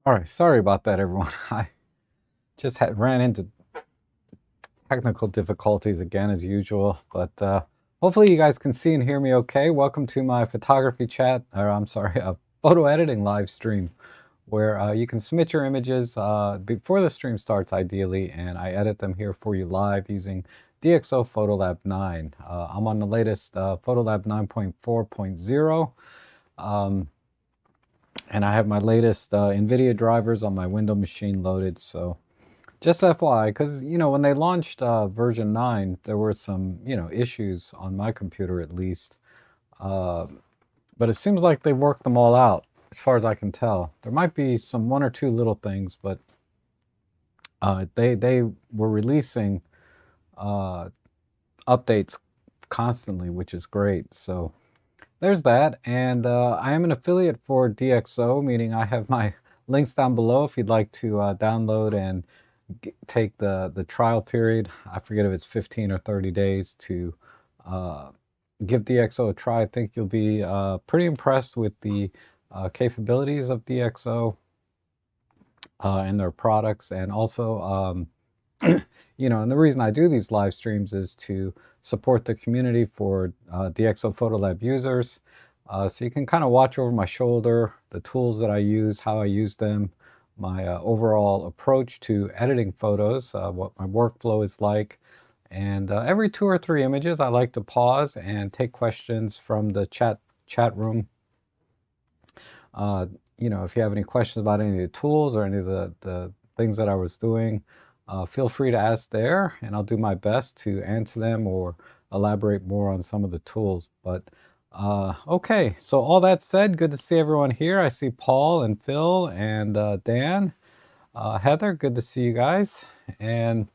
All right, sorry about that, everyone. I just ran into technical difficulties again, as usual, but hopefully you guys can see and hear me okay. Welcome to my photography chat, or I'm sorry, a photo editing live stream, where you can submit your images before the stream starts, ideally, and I edit them here for you live using DxO Photolab 9. I'm on the latest Photolab 9.4.0. And I have my latest NVIDIA drivers on my window machine loaded. So just FYI, because, when they launched version 9, there were some, issues on my computer at least. Uh, but it seems like they worked them all out, as far as I can tell. There might be some one or two little things, but they were releasing uh, updates constantly, which is great. So there's that, and I am an affiliate for DxO, meaning I have my links down below if you'd like to download and take the trial period. I forget if it's 15 or 30 days to uh, give DxO a try. I think you'll be pretty impressed with the capabilities of DxO and their products, and also and the reason I do these live streams is to support the community for DxO Photolab users. So you can kind of watch over my shoulder the tools that I use, how I use them, my overall approach to editing photos, what my workflow is like. And every 2 or 3 images, I like to pause and take questions from the chat room. If you have any questions about any of the tools or any of the things that I was doing, feel free to ask there, and I'll do my best to answer them or elaborate more on some of the tools. But okay, so all that said, good to see everyone here. I see Paul and Phil and Dan. Heather, good to see you guys. And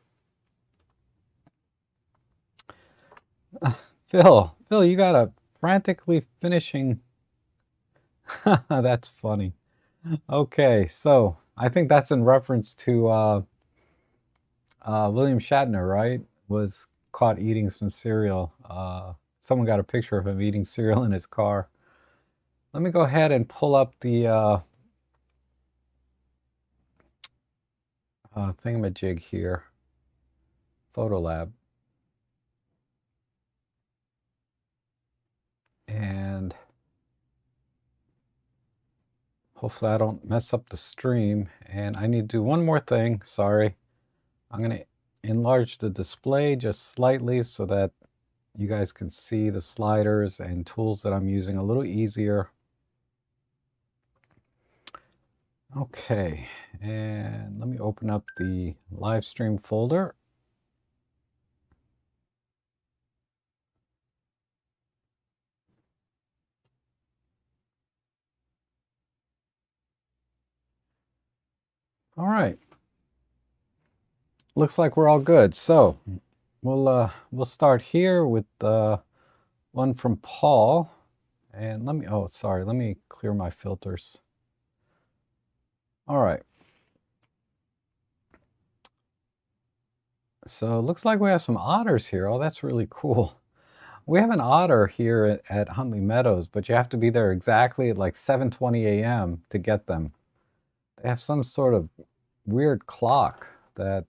Phil, you got a frantically finishing. That's funny. Okay, so I think that's in reference to William Shatner, right? Was caught eating some cereal. Someone got a picture of him eating cereal in his car. Let me go ahead and pull up the thingamajig here, Photolab. And hopefully I don't mess up the stream. And I need to do one more thing, sorry. I'm gonna enlarge the display just slightly so that you guys can see the sliders and tools that I'm using a little easier. Okay, and let me open up the live stream folder. All right, looks like we're all good. So we'll start here with one from Paul, and let me clear my filters. All right. So it looks like we have some otters here. Oh, that's really cool. We have an otter here at Huntley Meadows, but you have to be there exactly at like 7:20 a.m. to get them. They have some sort of weird clock that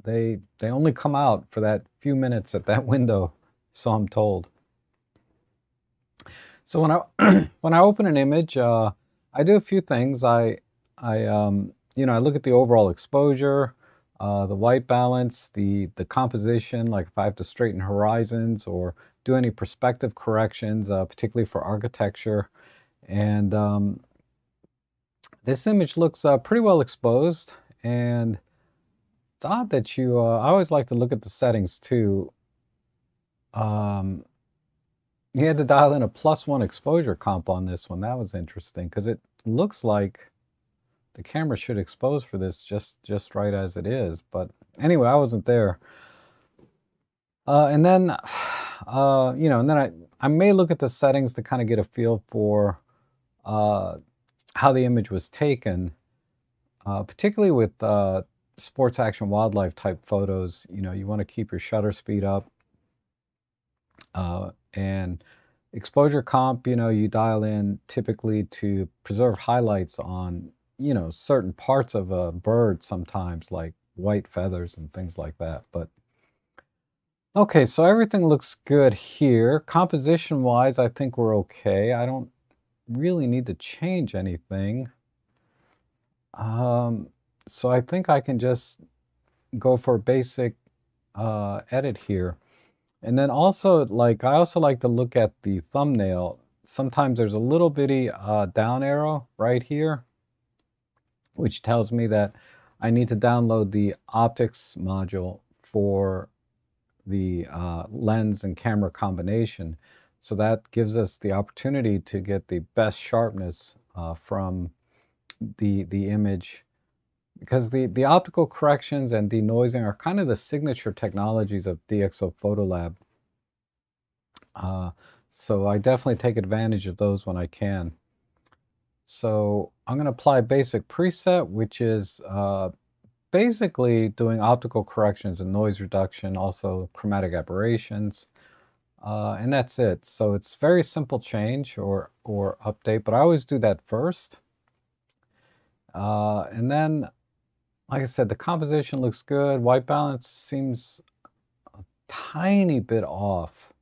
they only come out for that few minutes at that window, so I'm told. So when I when I open an image, I do a few things. I look at the overall exposure, the white balance, the composition, like if I have to straighten horizons or do any perspective corrections, particularly for architecture. And this image looks pretty well exposed, and it's odd that I always like to look at the settings too. You had to dial in a +1 exposure comp on this one. That was interesting because it looks like the camera should expose for this just right as it is. But anyway, I wasn't there. And then, and then I may look at the settings to kind of get a feel for how the image was taken, particularly with sports action wildlife type photos. You want to keep your shutter speed up. And exposure comp, you dial in typically to preserve highlights on you know, certain parts of a bird sometimes, like white feathers and things like that. But okay, so everything looks good here. Composition wise, I think we're okay. I don't really need to change anything. So I think I can just go for a basic edit here. And then also, like, I also like to look at the thumbnail. Sometimes there's a little bitty down arrow right here, which tells me that I need to download the optics module for the lens and camera combination. So that gives us the opportunity to get the best sharpness from the image, because the optical corrections and denoising are kind of the signature technologies of DxO Photolab. So I definitely take advantage of those when I can. So I'm going to apply basic preset, which is basically doing optical corrections and noise reduction, also chromatic aberrations, and that's it. So it's very simple change or update, but I always do that first. And then, like I said, the composition looks good. White balance seems a tiny bit off.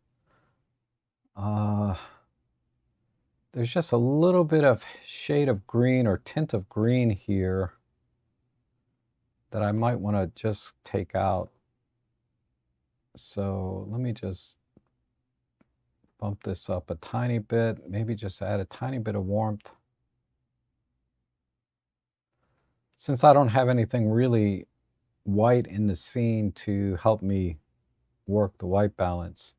There's just a little bit of shade of green or tint of green here that I might want to just take out. So let me just bump this up a tiny bit, maybe just add a tiny bit of warmth. Since I don't have anything really white in the scene to help me work the white balance,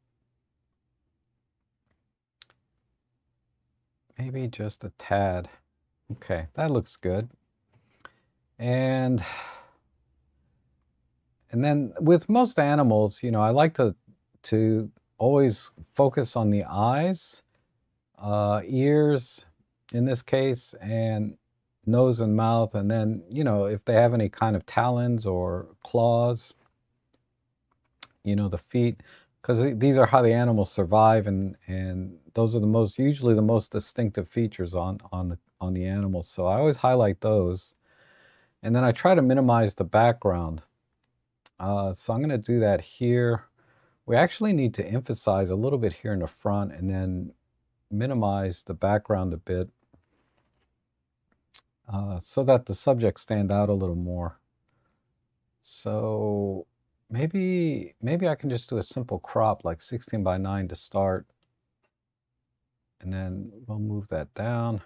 maybe just a tad. Okay, that looks good. And then with most animals, you know, I like to always focus on the eyes, ears in this case, and nose and mouth, and then, you know, if they have any kind of talons or claws, you know, the feet, because these are how the animals survive, and those are usually the most distinctive features on the animals. So I always highlight those, and then I try to minimize the background. So I'm going to do that here. We actually need to emphasize a little bit here in the front and then minimize the background a bit so that the subjects stand out a little more. So maybe I can just do a simple crop like 16:9 to start. And then we'll move that down.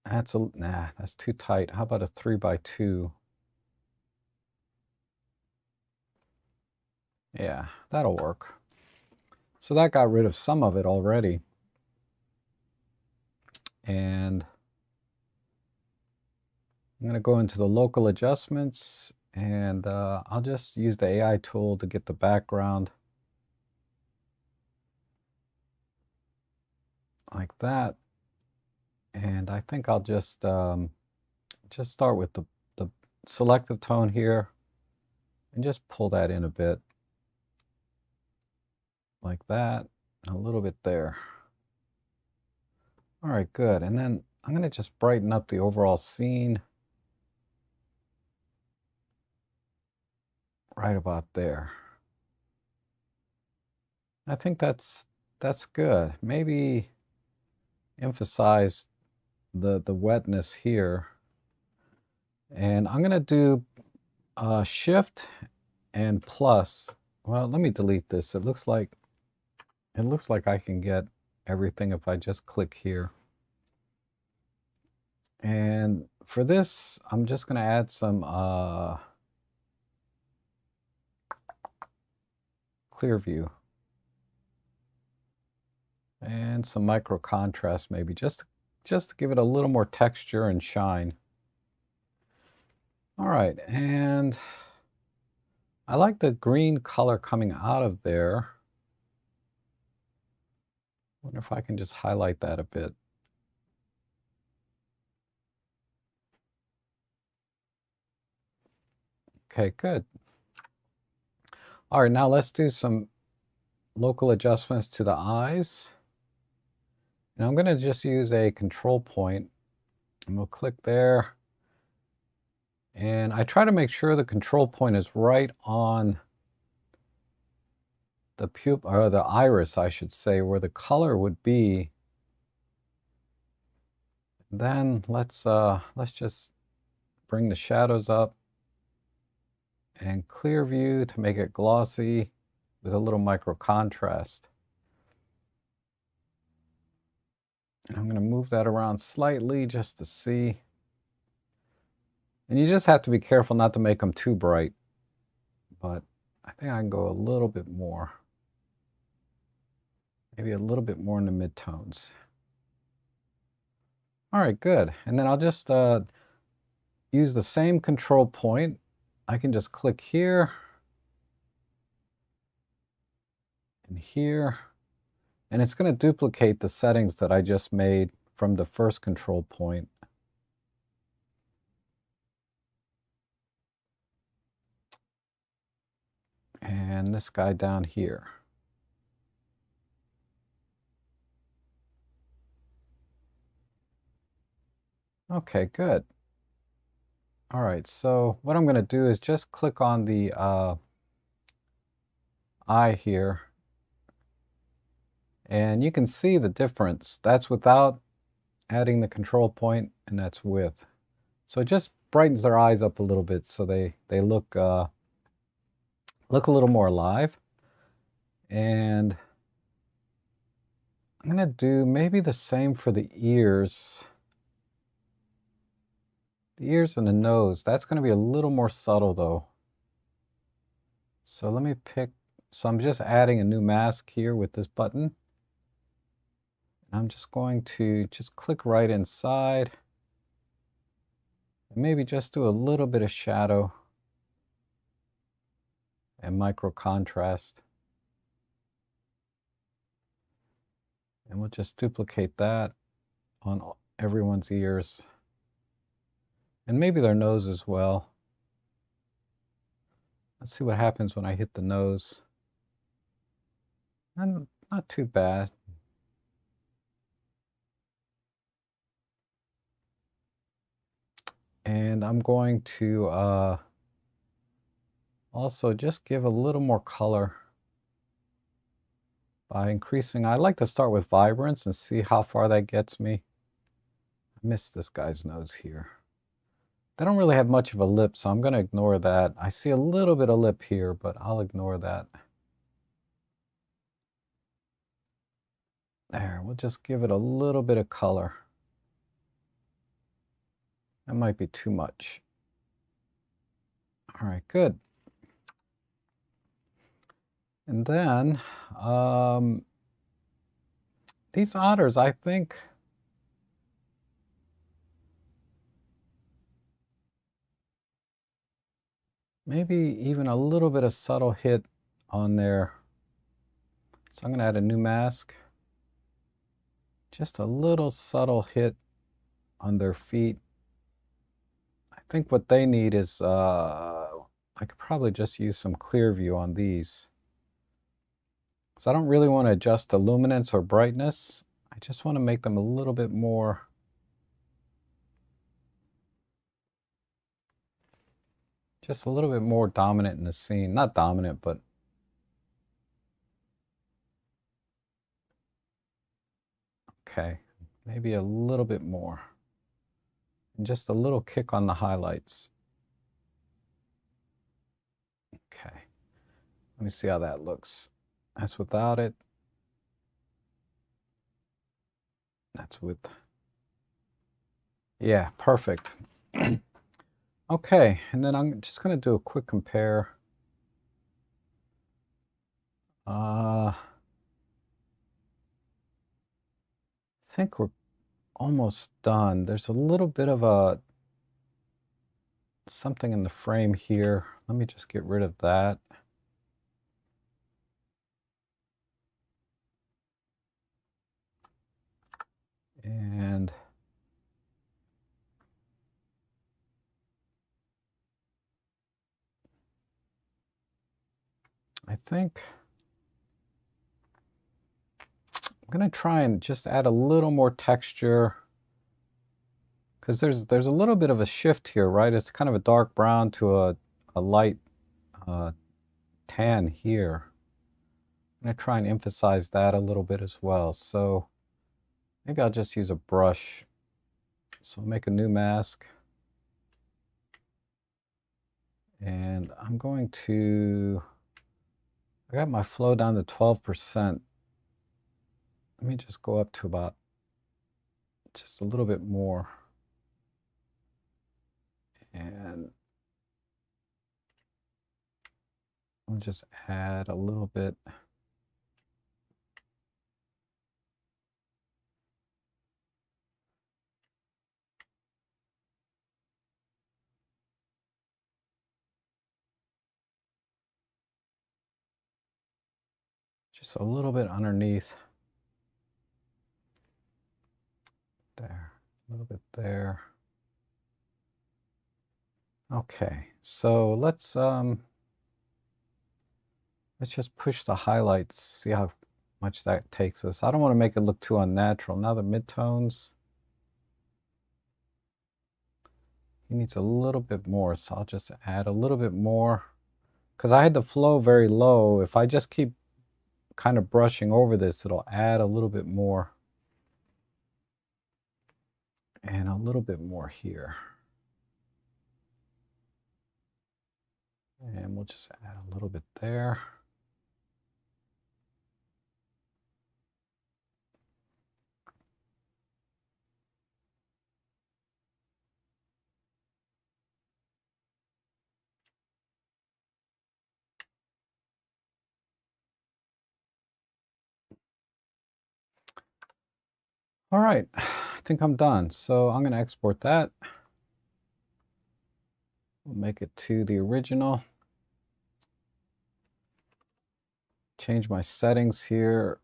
That's too tight. How about a 3:2? Yeah, that'll work. So that got rid of some of it already. And I'm going to go into the local adjustments, and I'll just use the AI tool to get the background like that. And I think I'll just start with the selective tone here and just pull that in a bit like that, and a little bit there. All right, good. And then I'm going to just brighten up the overall scene right about there. I think that's good. Maybe emphasize the wetness here. And I'm going to do Shift and plus. Well, let me delete this. It looks like I can get everything if I just click here. And for this, I'm just going to add some clear view and some micro contrast, maybe just to give it a little more texture and shine. All right, and I like the green color coming out of there. Wonder if I can just highlight that a bit. Okay, good. All right, now let's do some local adjustments to the eyes. And I'm going to just use a control point. And we'll click there. And I try to make sure the control point is right on the pupil, or the iris, I should say, where the color would be. Then let's just bring the shadows up and clear view to make it glossy with a little micro contrast. And I'm going to move that around slightly just to see. And you just have to be careful not to make them too bright. But I think I can go a little bit more. Maybe a little bit more in the midtones. All right, good. And then I'll just use the same control point. I can just click here and here. And it's going to duplicate the settings that I just made from the first control point. And this guy down here. Okay, good. All right, so what I'm going to do is just click on the eye here. And you can see the difference. That's without adding the control point, and that's with. So it just brightens their eyes up a little bit so they look a little more alive. And I'm going to do maybe the same for the ears. The ears and the nose, that's going to be a little more subtle though. So let me pick, so I'm just adding a new mask here with this button. I'm just going to just click right inside and maybe just do a little bit of shadow and micro contrast. And we'll just duplicate that on everyone's ears. And maybe their nose as well. Let's see what happens when I hit the nose. And not too bad. And I'm going to also just give a little more color by increasing. I like to start with vibrance and see how far that gets me. I missed this guy's nose here. They don't really have much of a lip, so I'm going to ignore that. I see a little bit of lip here, but I'll ignore that. There, we'll just give it a little bit of color. That might be too much. All right, good. And then these otters, I think, maybe even a little bit of subtle hit on there. So I'm going to add a new mask. Just a little subtle hit on their feet. I think what they need is, I could probably just use some clear view on these. So I don't really want to adjust the luminance or brightness. I just want to make them a little bit more just a little bit more dominant in the scene. Not dominant, but okay, maybe a little bit more. And just a little kick on the highlights. Okay, let me see how that looks. That's without it. That's with. Yeah, perfect. Okay, and then I'm just going to do a quick compare. I think we're almost done. There's a little bit of something in the frame here. Let me just get rid of that. And I think I'm going to try and just add a little more texture because there's a little bit of a shift here, right? It's kind of a dark brown to a light tan here. I'm going to try and emphasize that a little bit as well. So maybe I'll just use a brush. So I'll make a new mask. And I'm going to, I got my flow down to 12%. Let me just go up to about just a little bit more. And I'll just add a little bit. Just a little bit underneath. There, a little bit there. Okay, so let's just push the highlights, see how much that takes us. I don't want to make it look too unnatural. Now the midtones, he needs a little bit more, so I'll just add a little bit more. Because I had the flow very low. If I just keep kind of brushing over this, it'll add a little bit more. And a little bit more here. And we'll just add a little bit there. All right, I think I'm done. So I'm going to export that. We'll make it to the original. Change my settings here.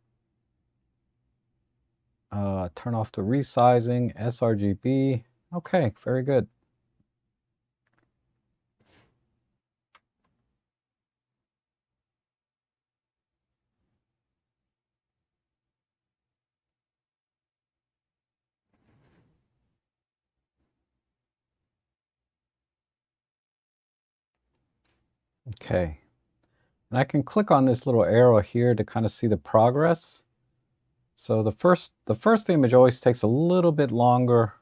Turn off the resizing, sRGB. Okay, very good. Okay, and I can click on this little arrow here to kind of see the progress. So the first image always takes a little bit longer,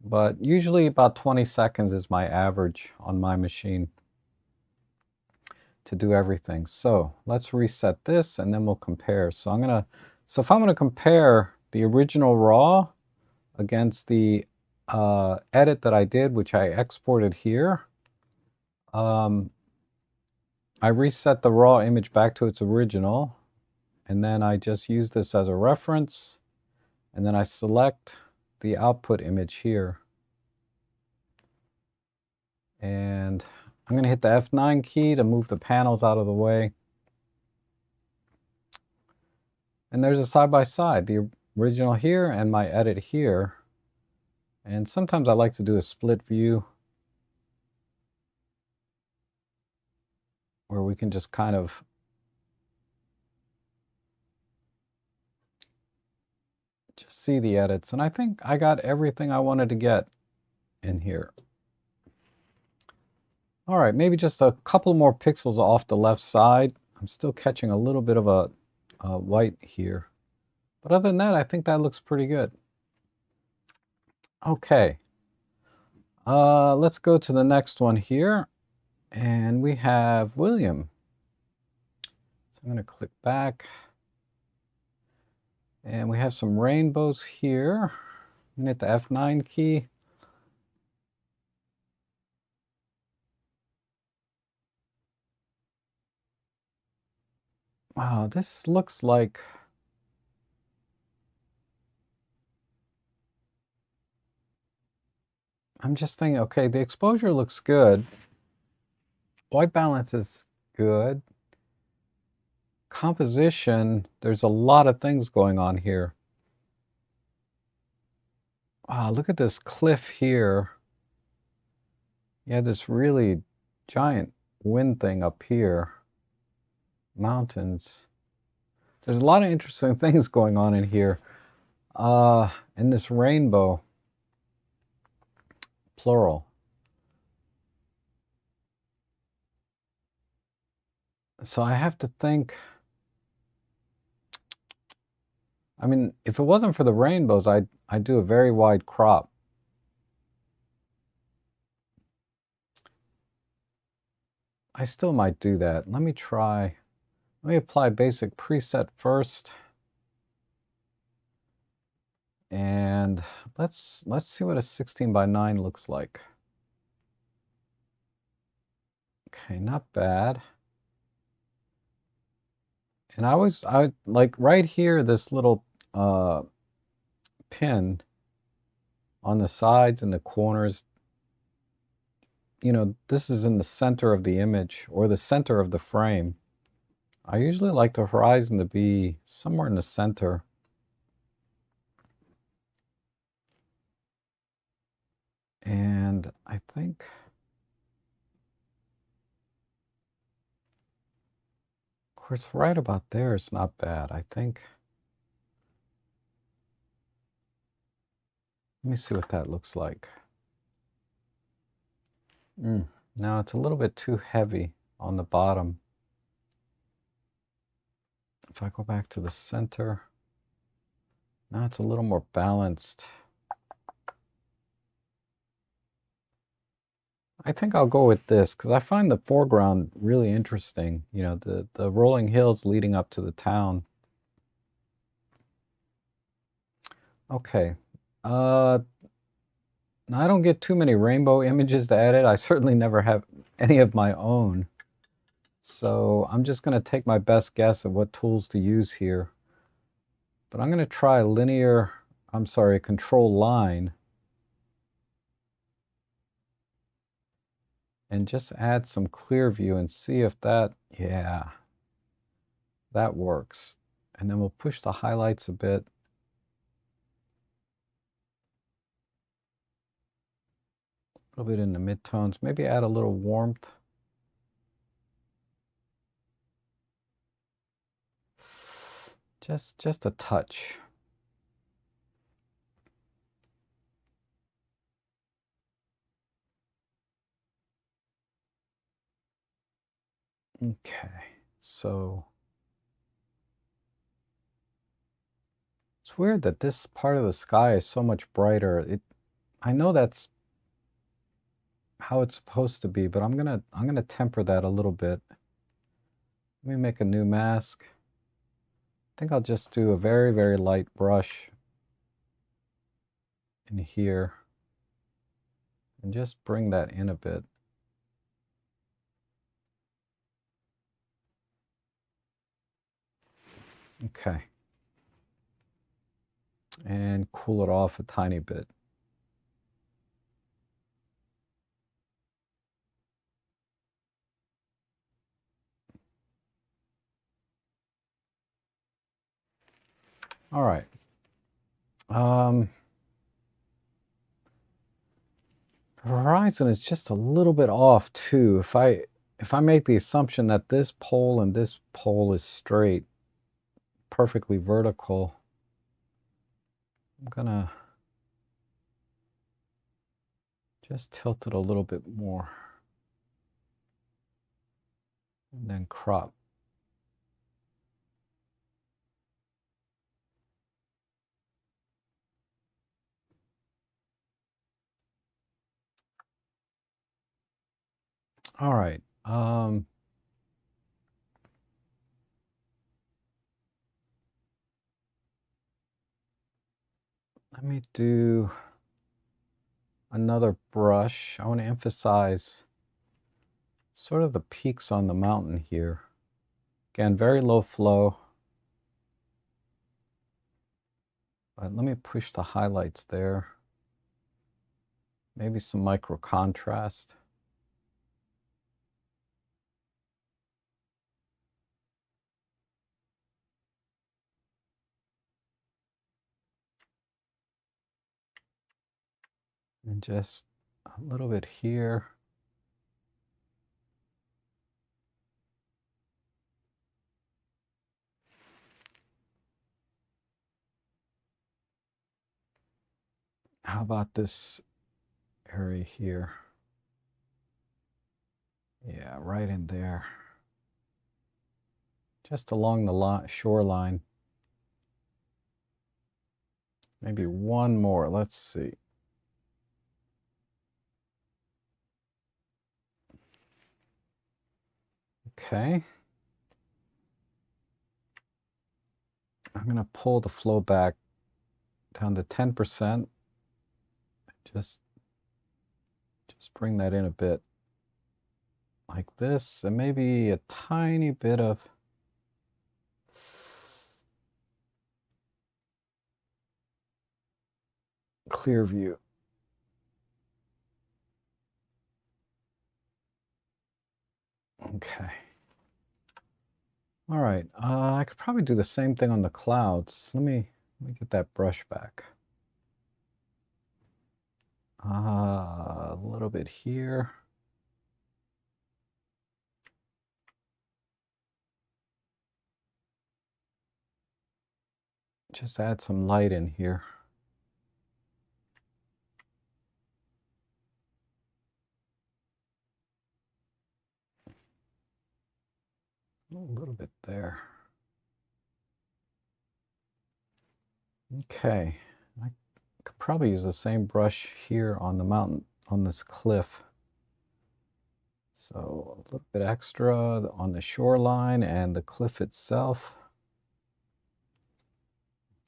but usually about 20 seconds is my average on my machine to do everything. So let's reset this and then we'll compare. So if I'm gonna compare the original raw against the edit that I did, which I exported here, I reset the raw image back to its original, and then I just use this as a reference, and then I select the output image here. And I'm going to hit the F9 key to move the panels out of the way. And there's a side-by-side, the original here and my edit here. And sometimes I like to do a split view where we can just kind of just see the edits. And I think I got everything I wanted to get in here. All right, maybe just a couple more pixels off the left side. I'm still catching a little bit of a white here. But other than that, I think that looks pretty good. Okay, let's go to the next one here. And we have William. So I'm going to click back. And we have some rainbows here. I'm going to hit the F9 key. Wow, this looks like... I'm just thinking, okay, the exposure looks good. White balance is good. Composition, there's a lot of things going on here. Wow, look at this cliff here. You have this really giant wind thing up here. Mountains. There's a lot of interesting things going on in here. in this rainbow, plural. So I have to think, I mean, if it wasn't for the rainbows, I'd do a very wide crop. I still might do that. Let me try. Let me apply basic preset first. And let's see what a 16:9 looks like. Okay, not bad. And I like right here, this little pin on the sides and the corners, you know, this is in the center of the image or the center of the frame. I usually like the horizon to be somewhere in the center. And I think, of course, right about there is not bad. I think, let me see what that looks like. Now it's a little bit too heavy on the bottom. If I go back to the center, now it's a little more balanced. I think I'll go with this because I find the foreground really interesting. You know, the rolling hills leading up to the town. Okay. I don't get too many rainbow images to edit. I certainly never have any of my own. So I'm just going to take my best guess at what tools to use here. But I'm going to try control line. And just add some clear view and see if that, yeah, that works. And then we'll push the highlights a bit. A little bit in the midtones, maybe add a little warmth. Just a touch. Okay, so it's weird that this part of the sky is so much brighter. I know that's how it's supposed to be, but I'm gonna temper that a little bit. Let me make a new mask. I think I'll just do a very, very light brush in here and just bring that in a bit. Okay. And cool it off a tiny bit. All right. The horizon is just a little bit off too. If I make the assumption that this pole and this pole is straight, perfectly vertical, I'm gonna just tilt it a little bit more and then crop. All right. Let me do another brush. I want to emphasize sort of the peaks on the mountain here. Again, very low flow. But let me push the highlights there. Maybe some micro contrast. And just a little bit here. How about this area here? Yeah, right in there. Just along the shoreline. Maybe one more. Let's see. Okay. I'm going to pull the flow back down to 10%. Just bring that in a bit like this, and maybe a tiny bit of clear view. Okay. All right. I could probably do the same thing on the clouds. Let me get that brush back. A little bit here. Just add some light in here. A little bit there. Okay. I could probably use the same brush here on the mountain, on this cliff. So a little bit extra on the shoreline and the cliff itself.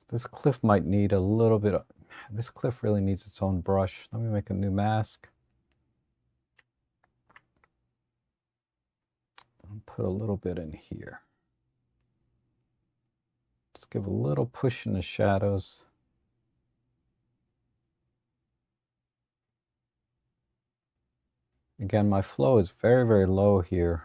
This cliff might need a little bit of, this cliff really needs its own brush. Let me make a new mask. I'll put a little bit in here. Just give a little push in the shadows. Again, my flow is very, very low here.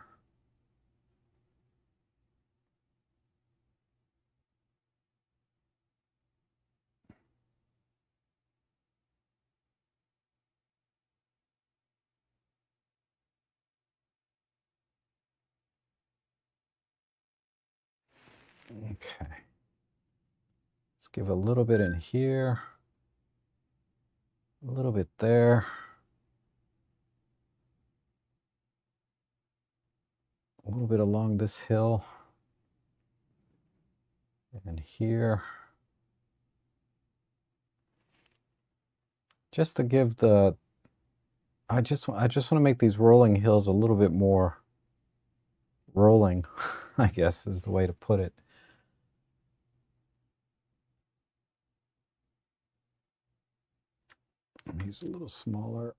Okay. Let's give a little bit in here, a little bit there, a little bit along this hill, and here. Just to give the, I just want to make these rolling hills a little bit more rolling, I guess is the way to put it. He's a little smaller.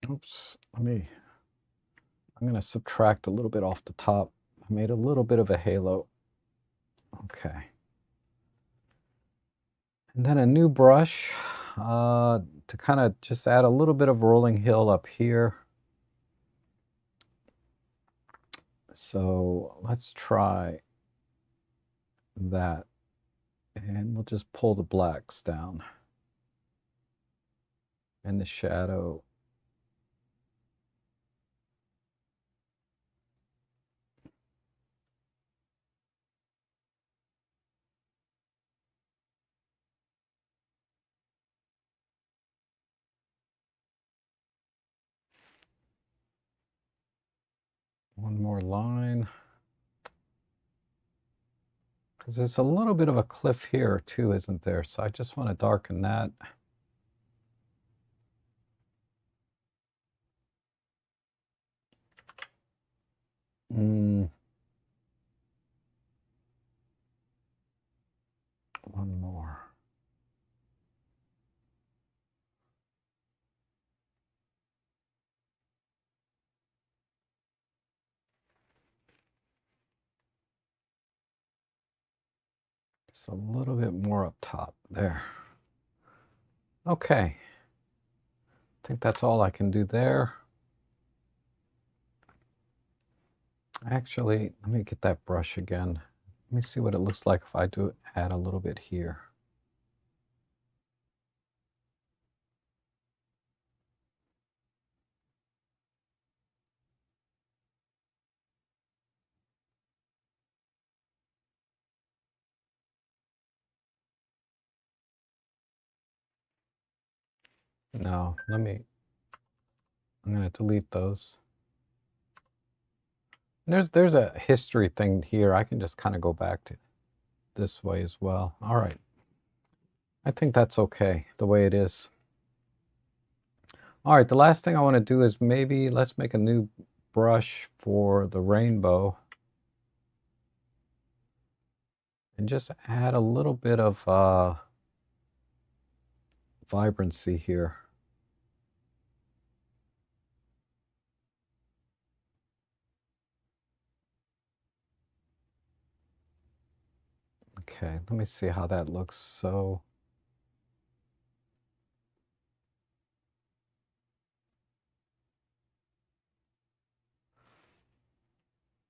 Oops, I'm going to subtract a little bit off the top. I made a little bit of a halo. Okay. And then a new brush to kind of just add a little bit of rolling hill up here. So let's try that. And we'll just pull the blacks down. And the shadow. One more line. Because there's a little bit of a cliff here too, isn't there? So I just want to darken that. One more. Just a little bit more up top there. Okay. I think that's all I can do there. Actually, let me get that brush again. Let me see what it looks like if I do add a little bit here. No, I'm going to delete those. There's a history thing here. I can just kind of go back to this way as well. All right. I think that's okay the way it is. All right, the last thing I want to do is maybe let's make a new brush for the rainbow and just add a little bit of vibrancy here. Okay, let me see how that looks. So,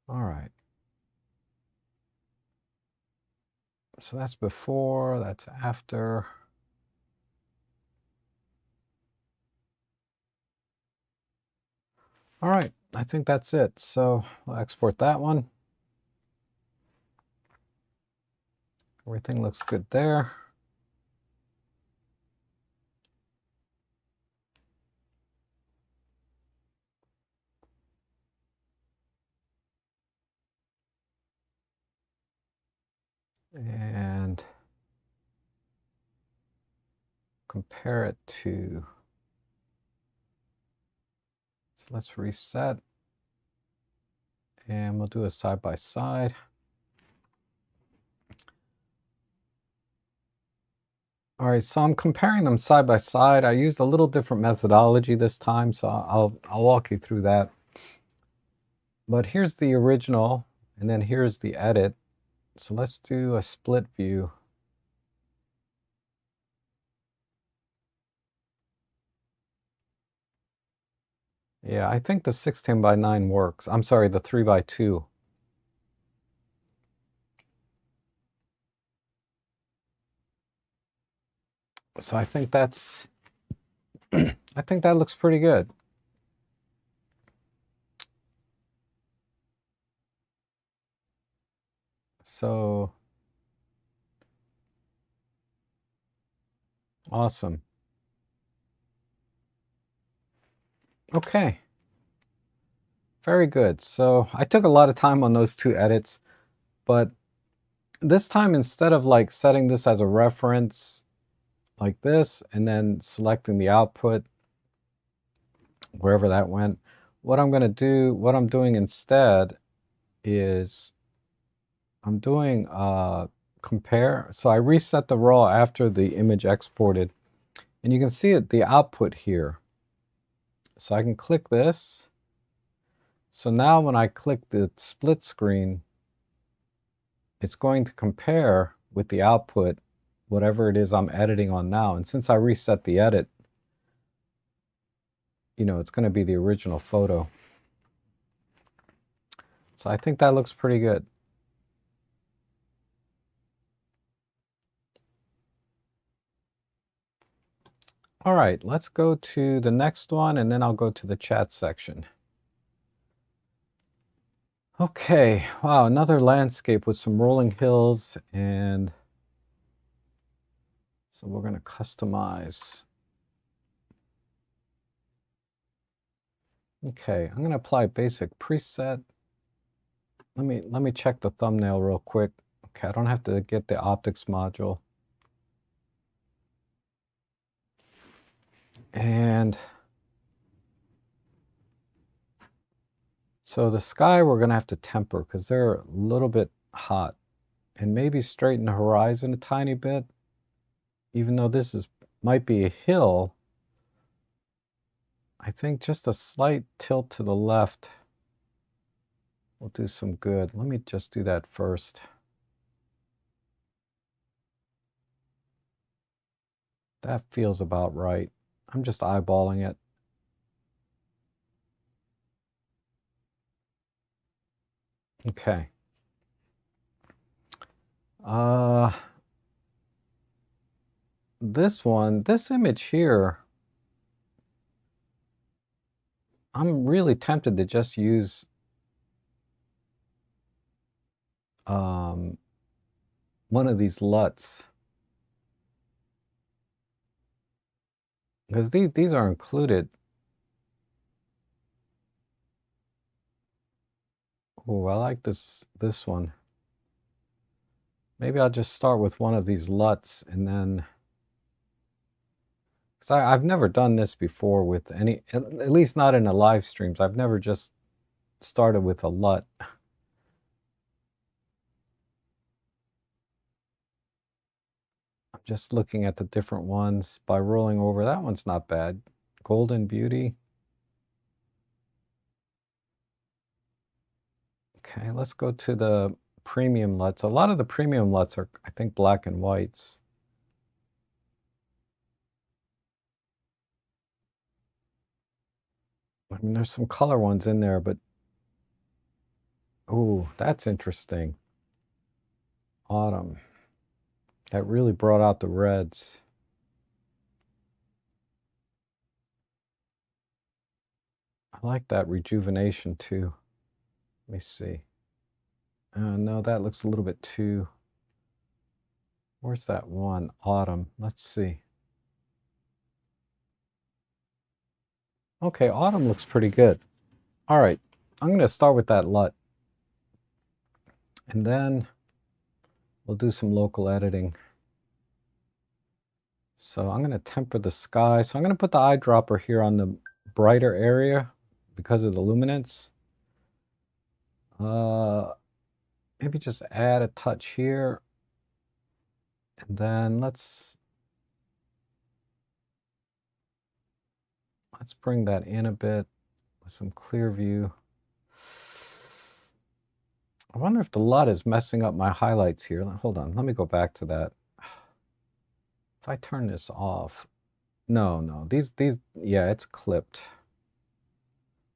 all right. So that's before, that's after. All right, I think that's it. So I'll export that one. Everything looks good there. And compare it to, so let's reset. And we'll do a side by side. All right, so I'm comparing them side by side. I used a little different methodology this time, so I'll walk you through that. But here's the original, and then here's the edit. So let's do a split view. Yeah, I think the 16 by 9 works. I'm sorry, the 3 by 2. So I think that's, I think that looks pretty good. So awesome. Okay. Very good. So I took a lot of time on those two edits, but this time instead of like setting this as a reference like this and then selecting the output wherever that went, what I'm doing instead is I'm doing compare. So I reset the raw after the image exported, and you can see it, the output here. So I can click this. So now when I click the split screen, it's going to compare with the output, whatever it is I'm editing on now. And since I reset the edit, you know, it's going to be the original photo. So I think that looks pretty good. All right, let's go to the next one, and then I'll go to the chat section. Okay, wow, another landscape with some rolling hills, and so we're going to customize. Okay, I'm going to apply basic preset. Let me check the thumbnail real quick. Okay, I don't have to get the optics module. And so the sky we're going to have to temper because they're a little bit hot, and maybe straighten the horizon a tiny bit. Even though this might be a hill, I think just a slight tilt to the left will do some good. Let me just do that first. That feels about right. I'm just eyeballing it. Okay. This image here, I'm really tempted to just use one of these LUTs, because these are included. Oh, I like this one. Maybe I'll just start with one of these LUTs, and then, because I've never done this before with any, at least not in the live streams. I've never just started with a LUT. I'm just looking at the different ones by rolling over. That one's not bad. Golden Beauty. Okay, let's go to the premium LUTs. A lot of the premium LUTs are, I think, black and whites. I mean, there's some color ones in there, but oh, that's interesting. Autumn. That really brought out the reds. I like that rejuvenation too. Let me see. No, that looks a little bit too... Where's that one? Autumn. Let's see. Okay, autumn looks pretty good. All right, I'm going to start with that LUT. And then we'll do some local editing. So I'm going to temper the sky. So I'm going to put the eyedropper here on the brighter area because of the luminance. Maybe just add a touch here. And then let's bring that in a bit with some clear view. I wonder if the LUT is messing up my highlights here. Hold on, let me go back to that. If I turn this off, no, these, yeah, it's clipped.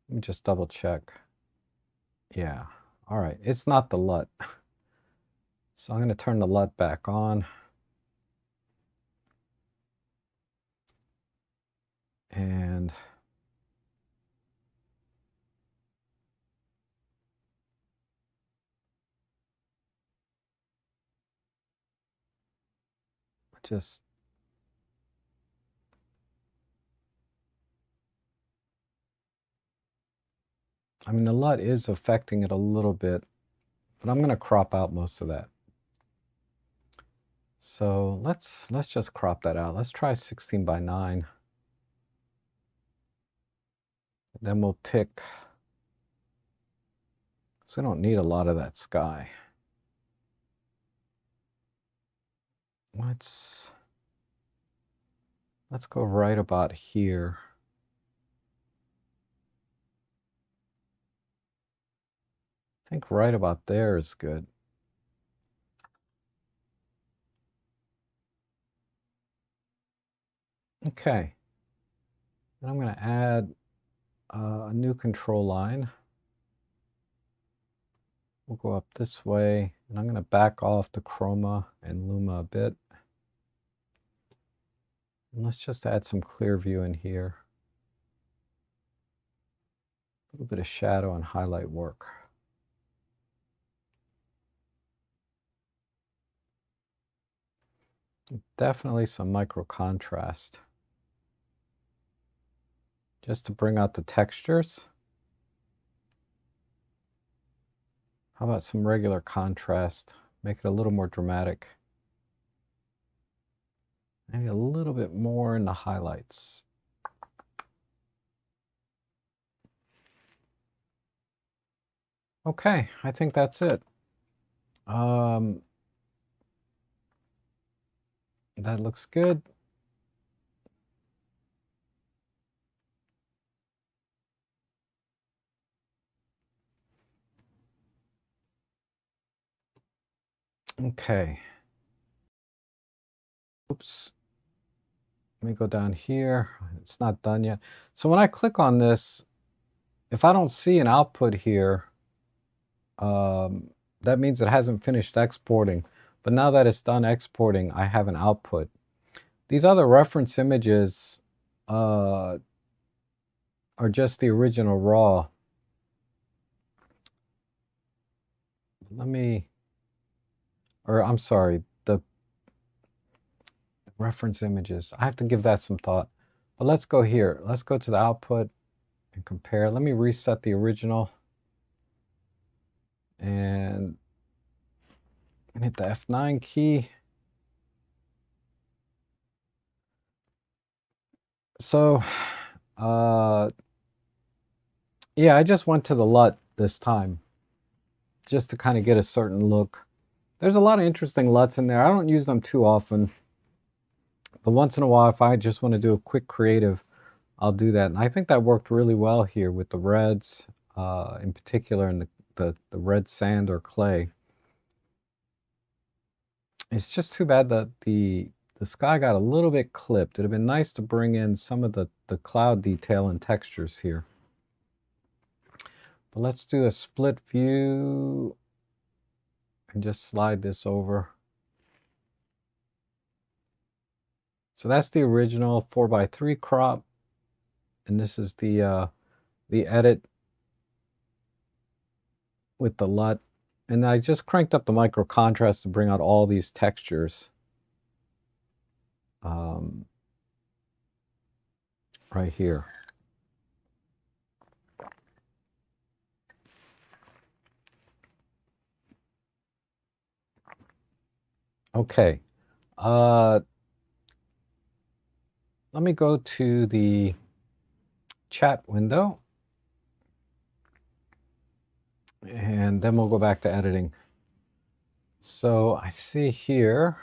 Let me just double check. Yeah, all right, it's not the LUT. So I'm going to turn the LUT back on. And just I mean, the LUT is affecting it a little bit, but I'm going to crop out most of that. So let's just crop that out. Let's try 16 by 9. Then we'll pick, because we don't need a lot of that sky. Let's go right about here. I think right about there is good. Okay. And I'm going to add a new control line. We'll go up this way, and I'm going to back off the chroma and luma a bit. And let's just add some clear view in here. A little bit of shadow and highlight work. Definitely some micro contrast, just to bring out the textures. How about some regular contrast? Make it a little more dramatic. Maybe a little bit more in the highlights. Okay, I think that's it. That looks good. Okay. Oops. Let me go down here. It's not done yet. So when I click on this, if I don't see an output here, that means it hasn't finished exporting. But now that it's done exporting, I have an output. These other reference images are just the original raw. I'm sorry, the reference images. I have to give that some thought. But let's go here. Let's go to the output and compare. Let me reset the original and hit the F9 key. So, yeah, I just went to the LUT this time just to kind of get a certain look. There's a lot of interesting LUTs in there. I don't use them too often, but once in a while, if I just want to do a quick creative, I'll do that. And I think that worked really well here with the reds, in particular, and the red sand or clay. It's just too bad that the sky got a little bit clipped. It'd have been nice to bring in some of the cloud detail and textures here. But let's do a split view and just slide this over. So that's the original 4:3 crop, and this is the edit with the LUT. And I just cranked up the micro contrast to bring out all these textures right here. Okay. Let me go to the chat window, and then we'll go back to editing. So I see here.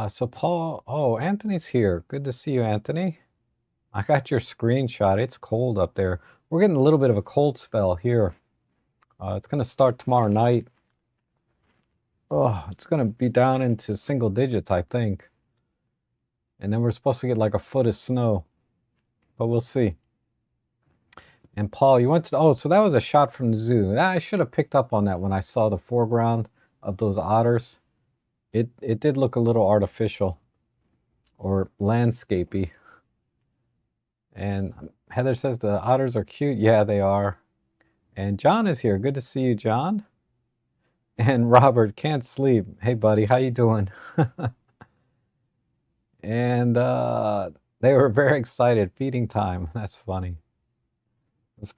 So Paul, oh, Anthony's here. Good to see you, Anthony. I got your screenshot. It's cold up there. We're getting a little bit of a cold spell here. It's going to start tomorrow night. Oh, it's going to be down into single digits, I think. And then we're supposed to get like a foot of snow. But we'll see. And Paul, you went to, oh, so that was a shot from the zoo. I should have picked up on that when I saw the foreground of those otters. It did look a little artificial or landscapey. And Heather says the otters are cute. Yeah, they are. And John is here. Good to see you, John. And Robert, can't sleep. Hey, buddy, how you doing? And they were very excited. Feeding time. That's funny.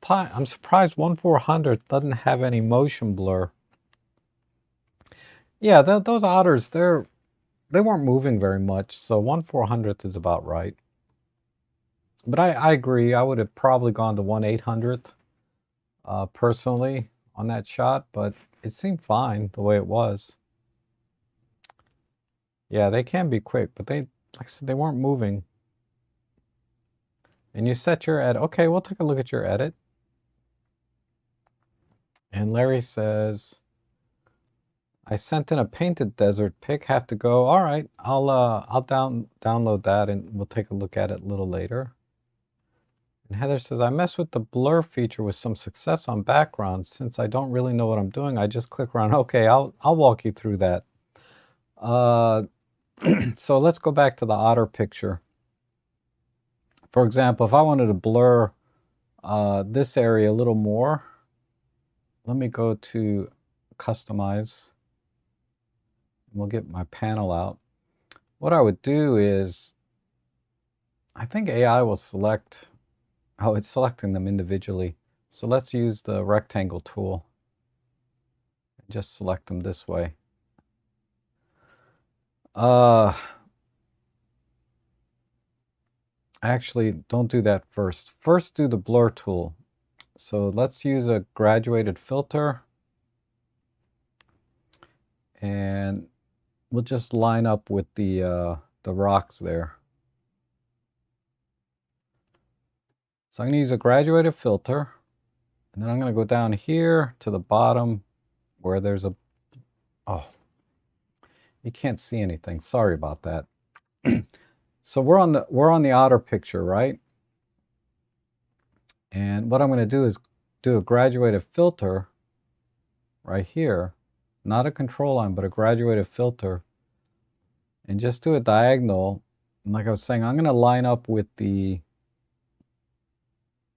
I'm surprised 1/400 doesn't have any motion blur. Yeah, those otters, they weren't moving very much, so 1/400 is about right. But I agree. I would have probably gone to 1/800 personally on that shot, but it seemed fine the way it was. Yeah, they can be quick, but like I said, they weren't moving. And you set your edit. Okay, we'll take a look at your edit. And Larry says, I sent in a painted desert pic. Have to go. All right, I'll download that and we'll take a look at it a little later. And Heather says, I messed with the blur feature with some success on backgrounds. Since I don't really know what I'm doing, I just click around. Okay, I'll walk you through that. So let's go back to the otter picture. For example, if I wanted to blur this area a little more, let me go to customize. We'll get my panel out. What I would do is, I think AI will select, oh, it's selecting them individually. So let's use the rectangle tool and just select them this way. Actually, don't do that first. First, do the blur tool. So let's use a graduated filter. And we'll just line up with the rocks there. So I'm going to use a graduated filter. And then I'm going to go down here to the bottom where there's a, oh, you can't see anything. Sorry about that. So we're on the otter picture, right? And what I'm going to do is do a graduated filter right here, not a control line, but a graduated filter, and just do a diagonal. And like I was saying, I'm going to line up with the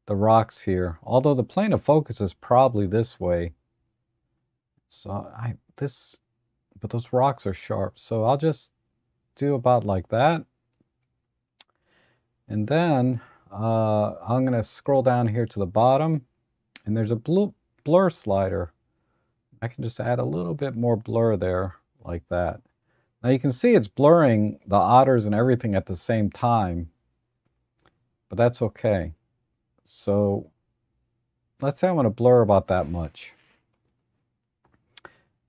rocks here, although the plane of focus is probably this way. So but those rocks are sharp, so I'll just do about like that. And then I'm going to scroll down here to the bottom, and there's a blur slider. I can just add a little bit more blur there, like that. Now you can see it's blurring the otters and everything at the same time, but that's okay. So let's say I want to blur about that much.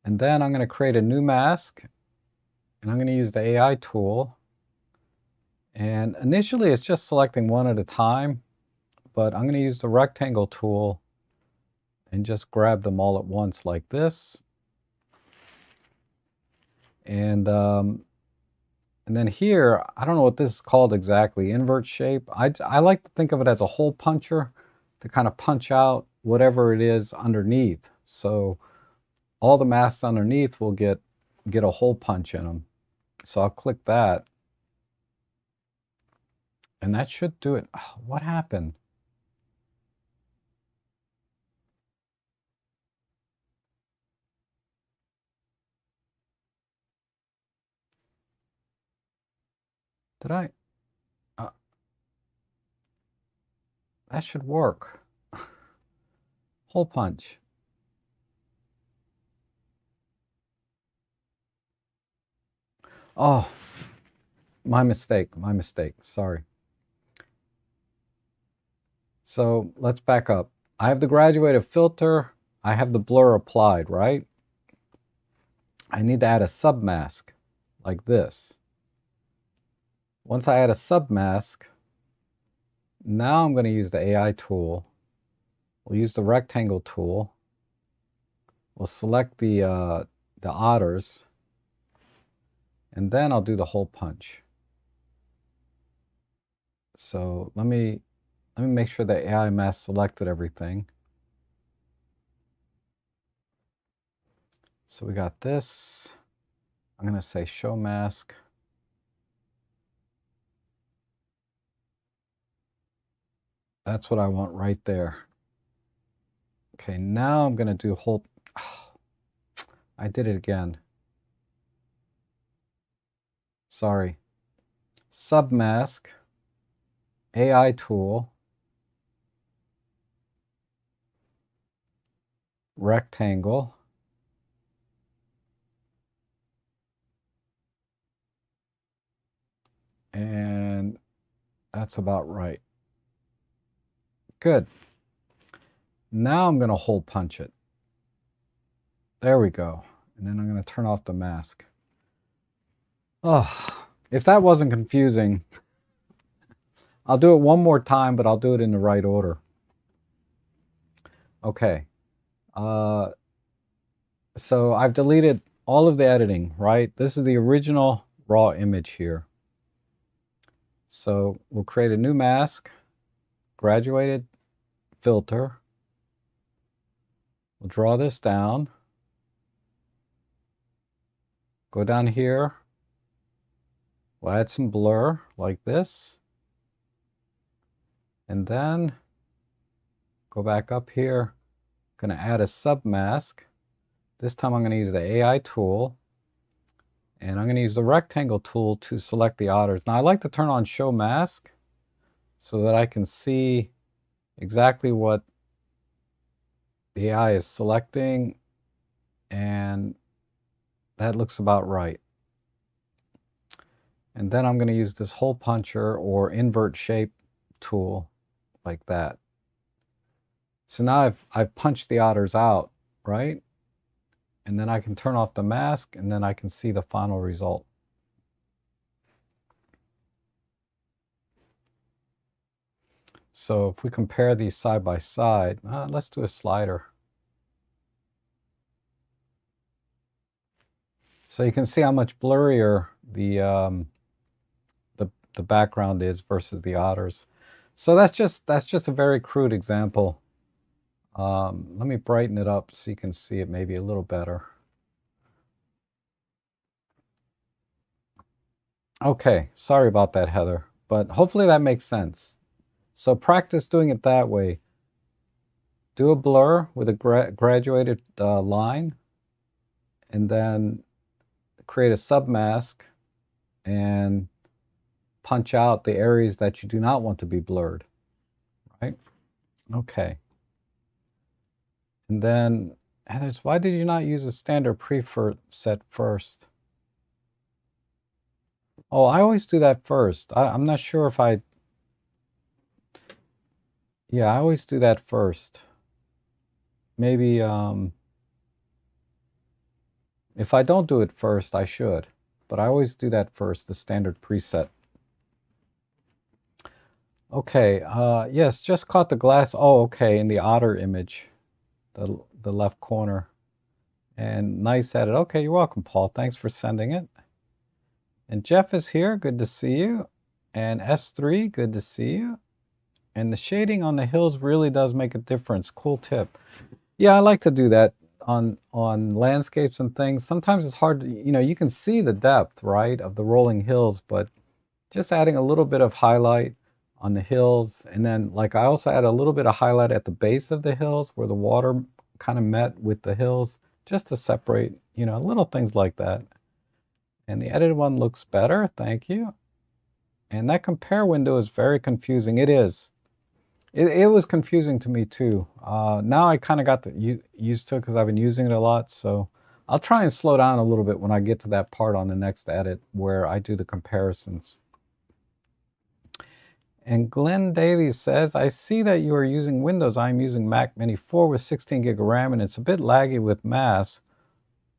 And then I'm going to create a new mask, and I'm going to use the AI tool. And initially it's just selecting one at a time, but I'm going to use the rectangle tool and just grab them all at once like this. And then here, I don't know what this is called exactly, invert shape. I like to think of it as a hole puncher to kind of punch out whatever it is underneath. So all the masks underneath will get a hole punch in them. So I'll click that. And that should do it. Oh, what happened? Did I? That should work. Hole punch. Oh, my mistake, sorry. So let's back up. I have the graduated filter, I have the blur applied, right? I need to add a submask, like this. Once I add a submask, now I'm going to use the AI tool. We'll use the rectangle tool. We'll select the otters, and then I'll do the hole punch. So let me make sure the AI mask selected everything. So we got this. I'm going to say show mask. That's what I want right there. Okay, now I'm going to do whole. Oh, I did it again. Sorry. Submask, AI tool, rectangle, and that's about right. Good. Now I'm going to hole punch it. There we go. And then I'm going to turn off the mask. Oh, if that wasn't confusing, I'll do it one more time, but I'll do it in the right order. Okay. So I've deleted all of the editing, right? This is the original raw image here. So we'll create a new mask, graduated filter. We'll draw this down. Go down here. We'll add some blur like this. And then go back up here. I'm going to add a submask. This time I'm going to use the AI tool. And I'm going to use the rectangle tool to select the otters. Now I like to turn on show mask so that I can see exactly what the AI is selecting, and that looks about right. And then I'm going to use this hole puncher or invert shape tool like that. So now I've punched the otters out, right? And then I can turn off the mask, and then I can see the final result. So if we compare these side by side, let's do a slider. So you can see how much blurrier the background is versus the otters. So that's just a very crude example. Let me brighten it up so you can see it maybe a little better. Okay, sorry about that, Heather, but hopefully that makes sense. So practice doing it that way. Do a blur with a graduated line, and then create a submask and punch out the areas that you do not want to be blurred, right? Okay. And then, Heather, why did you not use a standard preset first? Oh, I always do that first. I'm not sure if yeah, I always do that first. Maybe, if I don't do it first, I should. But I always do that first, the standard preset. Okay, yes, just caught the glass. Oh, okay, in the otter image, the left corner. And nice edit. Okay, you're welcome, Paul. Thanks for sending it. And Jeff is here. Good to see you. And S3, good to see you. And the shading on the hills really does make a difference. Cool tip. Yeah, I like to do that on landscapes and things. Sometimes it's hard to, you can see the depth, right, of the rolling hills, but just adding a little bit of highlight on the hills. And then, like, I also add a little bit of highlight at the base of the hills where the water kind of met with the hills, just to separate, little things like that. And the edited one looks better. Thank you. And that compare window is very confusing. It is. It was confusing to me too. Now I kind of got used to it because I've been using it a lot. So I'll try and slow down a little bit when I get to that part on the next edit where I do the comparisons. And Glenn Davies says, I see that you are using Windows. I'm using Mac Mini 4 with 16 gig of RAM, and it's a bit laggy with mass.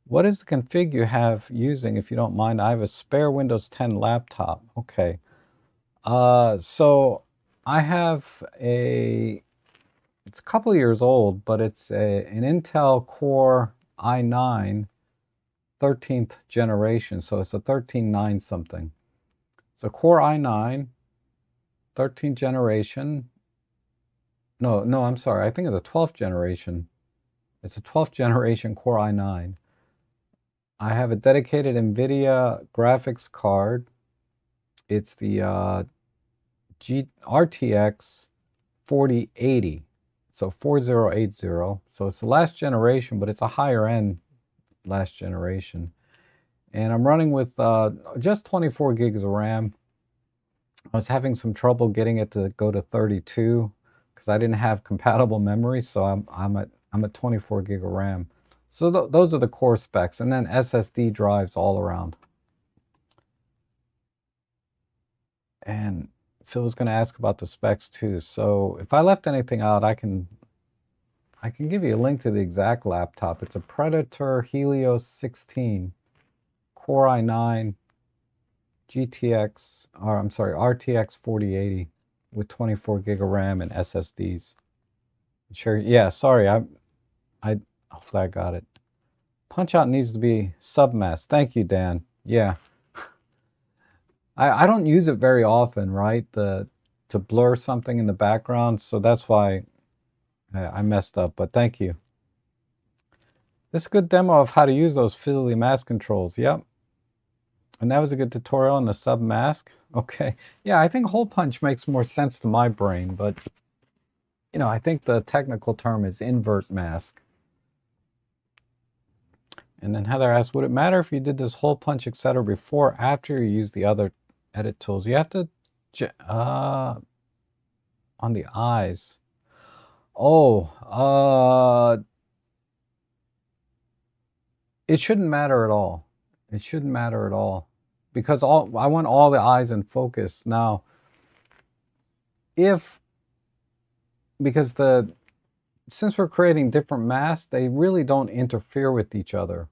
What is the config you have using, if you don't mind? I have a spare Windows 10 laptop. Okay. So I have it's a couple of years old, but it's an Intel Core i9 13th generation. So it's a 13.9 something. It's a Core i9 13th generation. No, I'm sorry. I think it's a 12th generation. It's a 12th generation Core i9. I have a dedicated NVIDIA graphics card. It's the RTX 4080. So 4080. So it's the last generation, but it's a higher end last generation. And I'm running with just 24 gigs of RAM. I was having some trouble getting it to go to 32 because I didn't have compatible memory. So I'm at 24 gig of RAM. So those are the core specs, and then SSD drives all around. And Phil was going to ask about the specs too. So if I left anything out, I can give you a link to the exact laptop. It's a Predator Helios 16 Core i9 RTX 4080 with 24 gig of RAM and SSDs. Sure. Yeah, sorry. Hopefully I got it. Punch out needs to be submask. Thank you, Dan. Yeah. I don't use it very often, right? To blur something in the background. So that's why I messed up, but thank you. This is a good demo of how to use those fiddly mask controls. Yep. And that was a good tutorial on the sub mask. Okay. Yeah, I think hole punch makes more sense to my brain, but I think the technical term is invert mask. And then Heather asked, would it matter if you did this hole punch, etc., before or after you use the other edit tools? You have to on the eyes. Oh, it shouldn't matter at all. It shouldn't matter at all, because I want all the eyes in focus. Now, because since we're creating different masks, they really don't interfere with each other.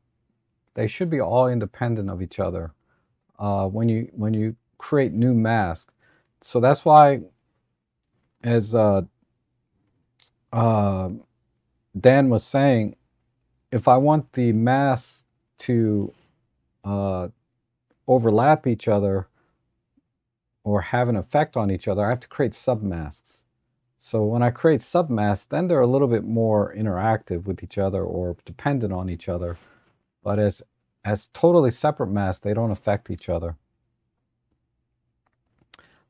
They should be all independent of each other when you create new masks. So that's why, as Dan was saying, if I want the masks to overlap each other, or have an effect on each other, I have to create submasks. So when I create submasks, then they're a little bit more interactive with each other or dependent on each other. But as totally separate masks, they don't affect each other.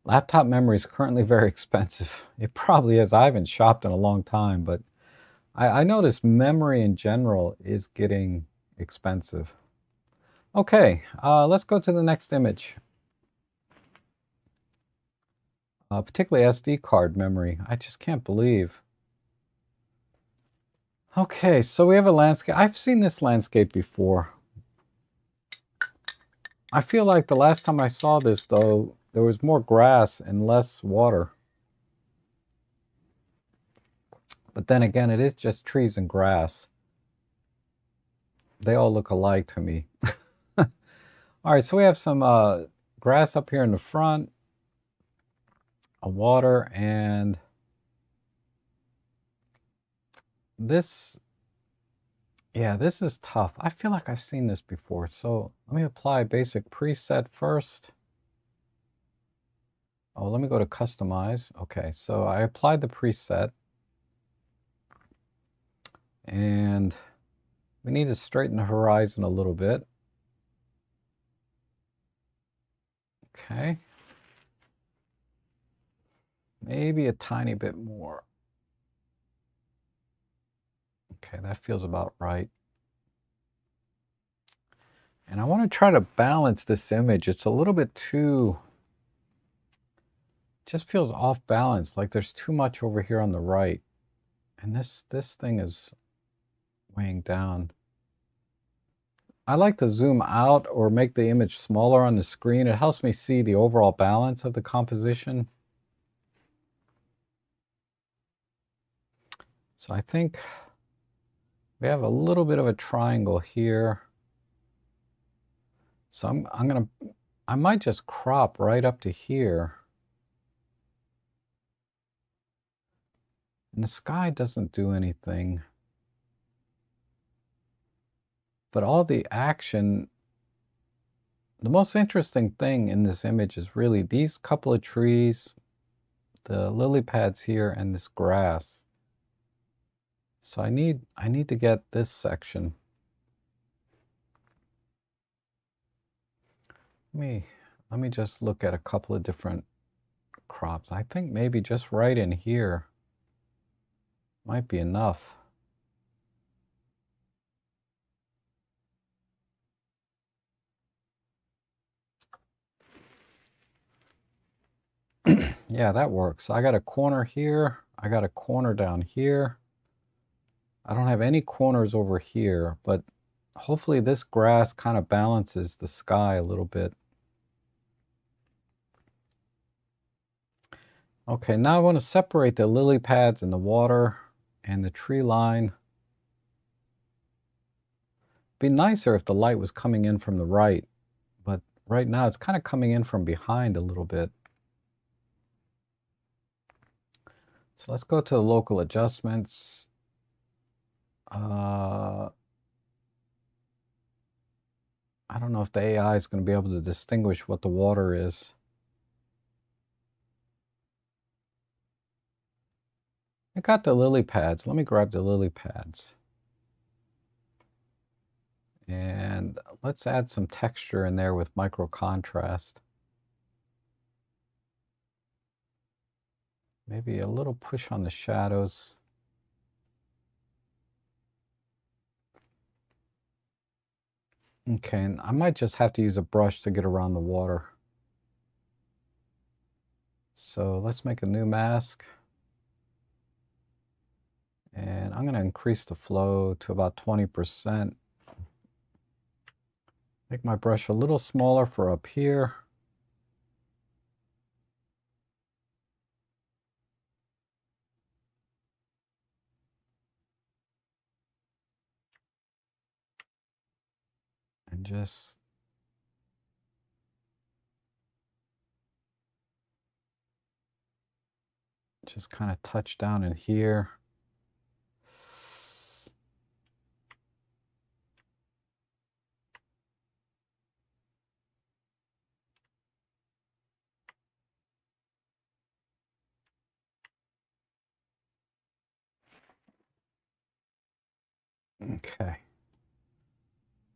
Laptop memory is currently very expensive. It probably is. I haven't shopped in a long time, but I notice memory in general is getting expensive. Okay, let's go to the next image. Particularly SD card memory. I just can't believe. Okay, so we have a landscape. I've seen this landscape before. I feel like the last time I saw this, though, there was more grass and less water. But then again, it is just trees and grass. They all look alike to me. All right, so we have some grass up here in the front, a water, and this, yeah, this is tough. I feel like I've seen this before. So let me apply basic preset first. Oh, let me go to customize. Okay, so I applied the preset. And we need to straighten the horizon a little bit. Okay. Maybe a tiny bit more. Okay, that feels about right. And I want to try to balance this image. It's a little bit too, just feels off balance, like there's too much over here on the right. And this thing is weighing down. I like to zoom out or make the image smaller on the screen. It helps me see the overall balance of the composition. So I think we have a little bit of a triangle here. So I might just crop right up to here. And the sky doesn't do anything. But all the action, the most interesting thing in this image is really these couple of trees, the lily pads here, and this grass. So I need to get this section. Let me just look at a couple of different crops. I think maybe just right in here might be enough. Yeah, that works. I got a corner here. I got a corner down here. I don't have any corners over here, but hopefully this grass kind of balances the sky a little bit. Okay, now I want to separate the lily pads and the water and the tree line. It'd be nicer if the light was coming in from the right, but right now it's kind of coming in from behind a little bit. So let's go to the local adjustments. I don't know if the AI is going to be able to distinguish what the water is. I got the lily pads. Let me grab the lily pads. And let's add some texture in there with micro contrast. Maybe a little push on the shadows. Okay, and I might just have to use a brush to get around the water. So let's make a new mask. And I'm going to increase the flow to about 20%. Make my brush a little smaller for up here. And just kind of touch down in here. Okay.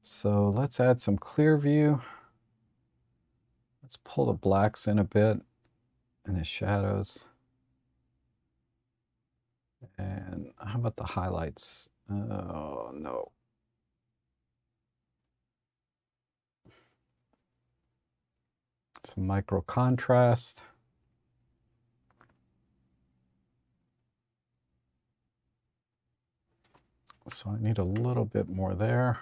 So let's add some clear view. Let's pull the blacks in a bit and the shadows. And how about the highlights? Oh, no. Some micro contrast. So I need a little bit more there.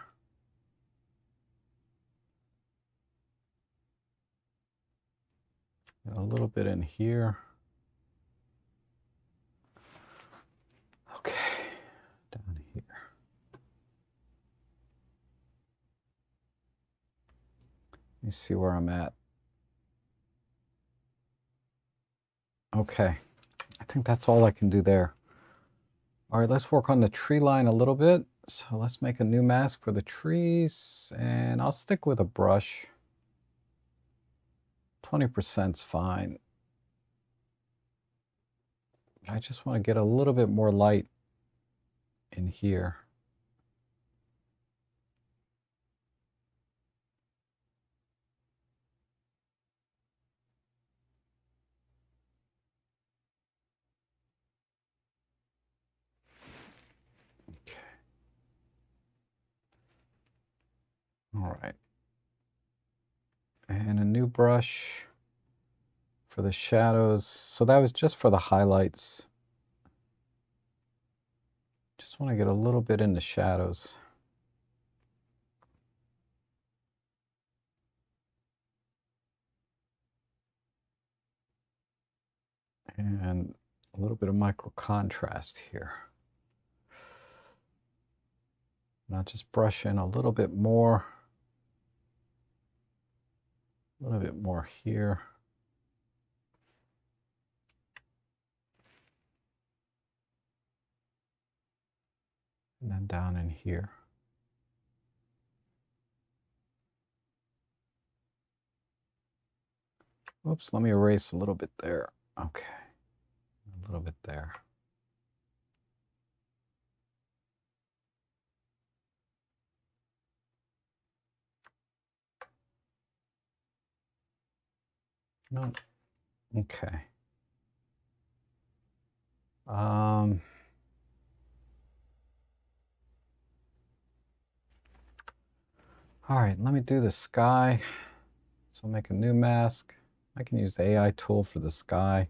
A little bit in here. Okay, down here. Let me see where I'm at. Okay, I think that's all I can do there. All right, let's work on the tree line a little bit. So let's make a new mask for the trees, and I'll stick with a brush. 20% is fine. But I just want to get a little bit more light in here. Okay. All right. And a new brush for the shadows. So that was just for the highlights. Just want to get a little bit in the shadows. And a little bit of micro contrast here. Now just brush in a little bit more. A little bit more here. And then down in here. Oops, let me erase a little bit there. Okay, a little bit there. No, okay. All right, let me do the sky. So I'll make a new mask. I can use the AI tool for the sky.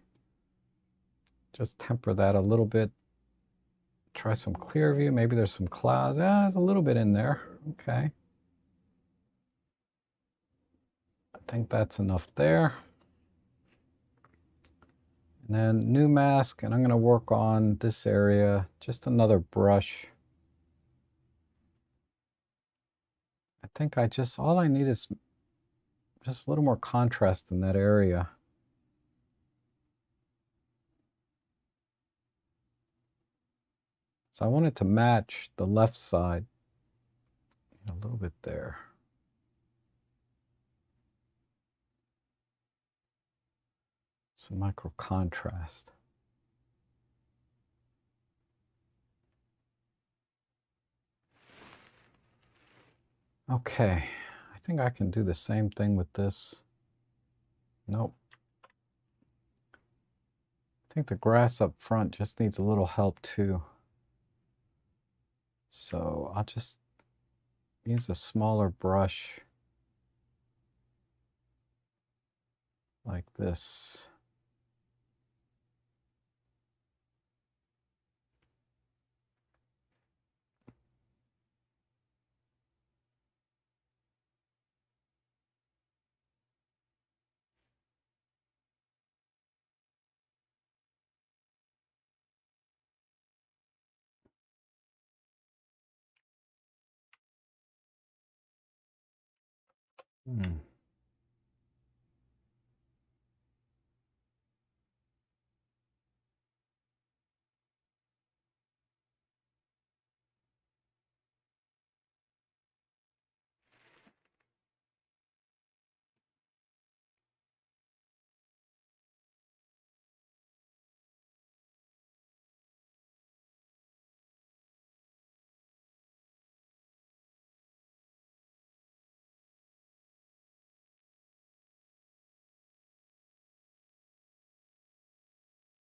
Just temper that a little bit. Try some clear view. Maybe there's some clouds. Yeah, there's a little bit in there. Okay. I think that's enough there. And then new mask, and I'm going to work on this area. Just another brush. I think all I need is just a little more contrast in that area. So I want it to match the left side a little bit there. Some micro contrast. Okay, I think I can do the same thing with this. Nope. I think the grass up front just needs a little help too. So I'll just use a smaller brush like this. Hmm.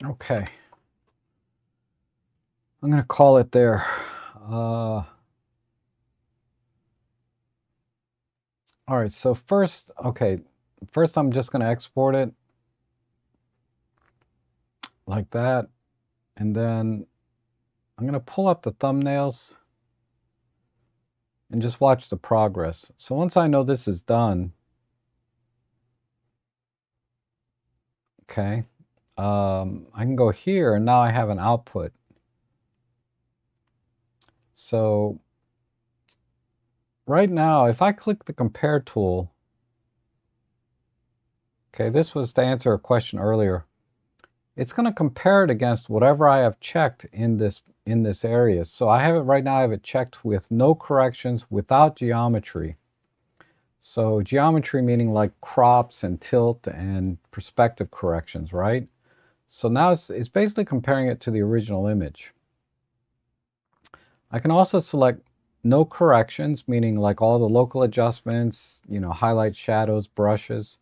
Okay. I'm going to call it there. All right, so first I'm just going to export it like that. And then I'm going to pull up the thumbnails and just watch the progress. So once I know this is done, okay, I can go here and now I have an output. So right now, if I click the compare tool, okay, this was to answer a question earlier. It's going to compare it against whatever I have checked in this area. So I have it right now, I have it checked with no corrections, without geometry. So geometry meaning like crops and tilt and perspective corrections, right? So now it's basically comparing it to the original image. I can also select no corrections, meaning like all the local adjustments, you know, highlight, shadows, brushes,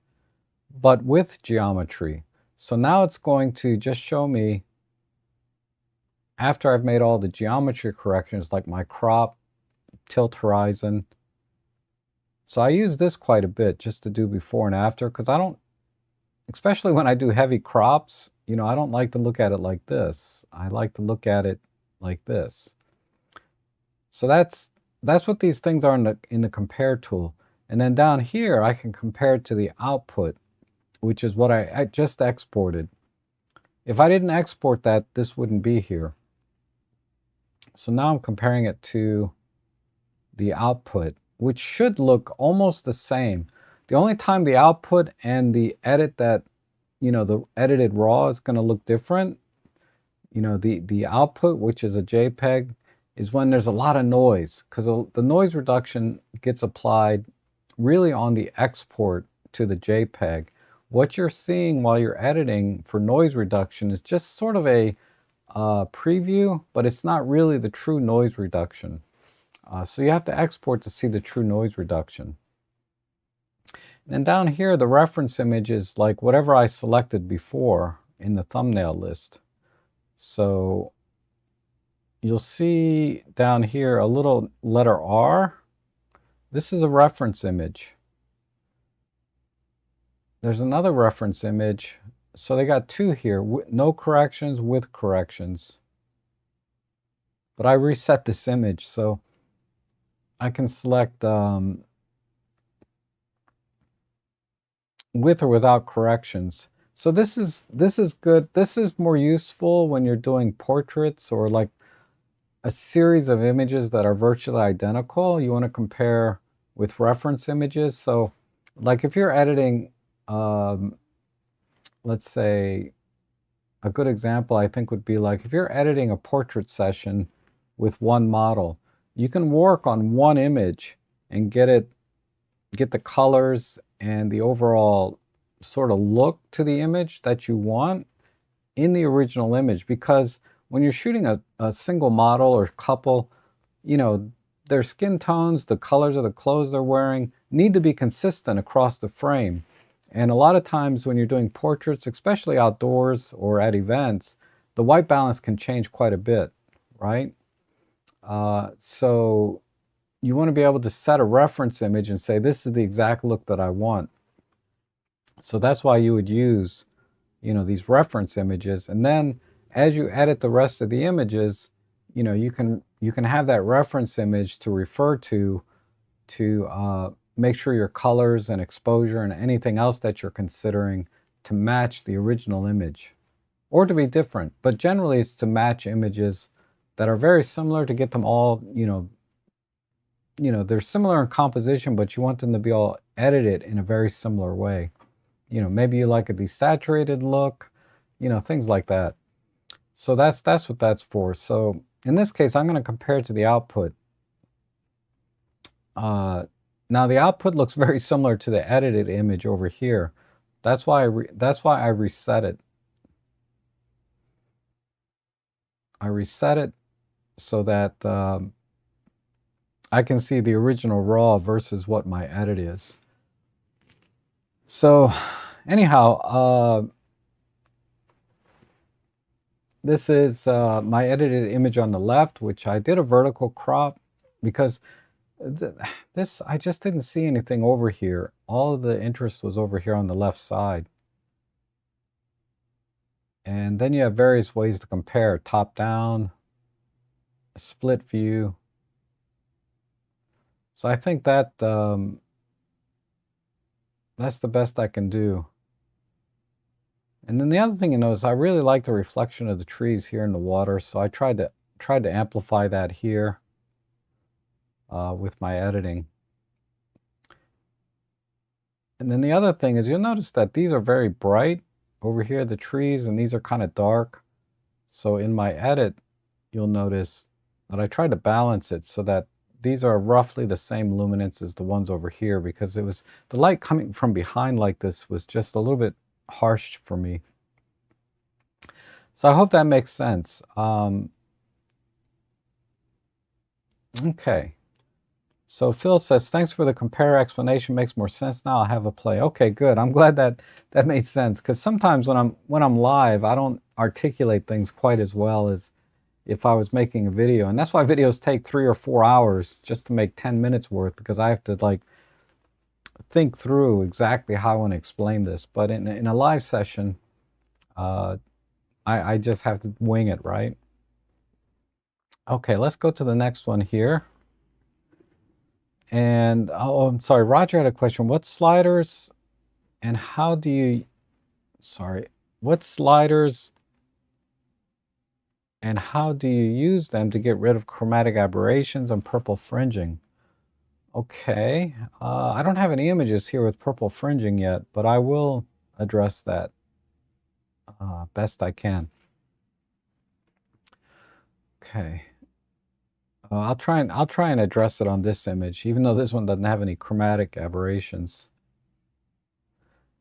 but with geometry. So now it's going to just show me, after I've made all the geometry corrections like my crop, tilt horizon. So I use this quite a bit just to do before and after, because I don't, especially when I do heavy crops, you know, I don't like to look at it like this. I like to look at it like this. So that's what these things are in the compare tool. And then down here, I can compare it to the output, which is what I just exported. If I didn't export that, this wouldn't be here. So now I'm comparing it to the output, which should look almost the same. The only time the output and the edit that, you know, the edited raw is going to look different, you know, the output, which is a JPEG, is when there's a lot of noise, because the noise reduction gets applied really on the export to the JPEG. What you're seeing while you're editing for noise reduction is just sort of a preview, but it's not really the true noise reduction. So you have to export to see the true noise reduction. And down here, the reference image is like whatever I selected before in the thumbnail list. So you'll see down here a little letter R. This is a reference image. There's another reference image. So they got two here, no corrections, with corrections. But I reset this image, so I can select with or without corrections. So this is good. This is more useful when you're doing portraits or like a series of images that are virtually identical. You want to compare with reference images. So like if you're editing, let's say a good example I think would be like if you're editing a portrait session with one model, you can work on one image and get the colors and the overall sort of look to the image that you want in the original image, because when you're shooting a single model or couple, you know, their skin tones, the colors of the clothes they're wearing need to be consistent across the frame. And a lot of times when you're doing portraits, especially outdoors or at events, the white balance can change quite a bit, right? So you want to be able to set a reference image and say, this is the exact look that I want. So that's why you would use, you know, these reference images. And then as you edit the rest of the images, you know, you can have that reference image to refer to make sure your colors and exposure and anything else that you're considering to match the original image, or to be different. But generally it's to match images that are very similar, to get them all, you know, they're similar in composition, but you want them to be all edited in a very similar way. You know, maybe you like a desaturated look, you know, things like that. So that's what that's for. So in this case, I'm going to compare it to the output. Now the output looks very similar to the edited image over here. That's why I reset it. I reset it so that I can see the original raw versus what my edit is. So anyhow, this is my edited image on the left, which I did a vertical crop because this, I just didn't see anything over here. All of the interest was over here on the left side. And then you have various ways to compare: top down, split view. So I think that that's the best I can do. And then the other thing you notice, I really like the reflection of the trees here in the water, so I tried to amplify that here with my editing. And then the other thing is, you'll notice that these are very bright over here, the trees, and these are kind of dark. So in my edit, you'll notice that I tried to balance it so that these are roughly the same luminance as the ones over here, because it was the light coming from behind like this was just a little bit harsh for me. So I hope that makes sense. Okay. So Phil says, thanks for the compare explanation. Makes more sense now. I'll have a play. Okay, good. I'm glad that that made sense, because sometimes when I'm live, I don't articulate things quite as well as if I was making a video. And that's why videos take 3 or 4 hours just to make 10 minutes worth, because I have to like think through exactly how I want to explain this. But in a live session, I just have to wing it, right? Okay, let's go to the next one here. And oh, I'm sorry, Roger had a question. What sliders and how do you, sorry, what sliders and how do you use them to get rid of chromatic aberrations and purple fringing? Okay, I don't have any images here with purple fringing yet, but I will address that best I can. Okay. I'll try and address it on this image, even though this one doesn't have any chromatic aberrations.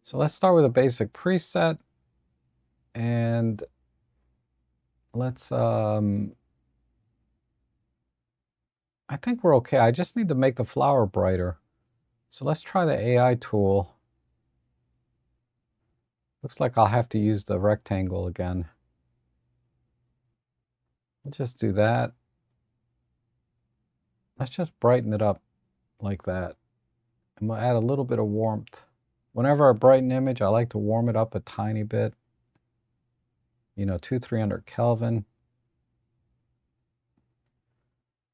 So let's start with a basic preset, and let's I think we're okay. I just need to make the flower brighter. So let's try the AI tool. Looks like I'll have to use the rectangle again. We'll just do that. Let's just brighten it up like that. And we'll add a little bit of warmth. Whenever I brighten an image, I like to warm it up a tiny bit. You know, 200-300 Kelvin.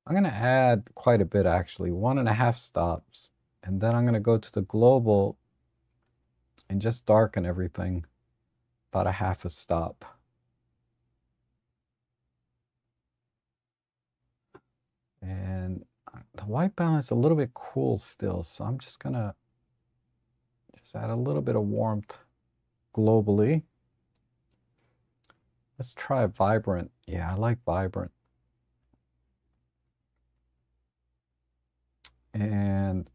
I'm going to add quite a bit, actually, 1.5 stops. And then I'm going to go to the global and just darken everything about 1/2 stop. And the white balance is a little bit cool still, so I'm just going to just add a little bit of warmth globally. Let's try vibrant. Yeah, I like vibrant. And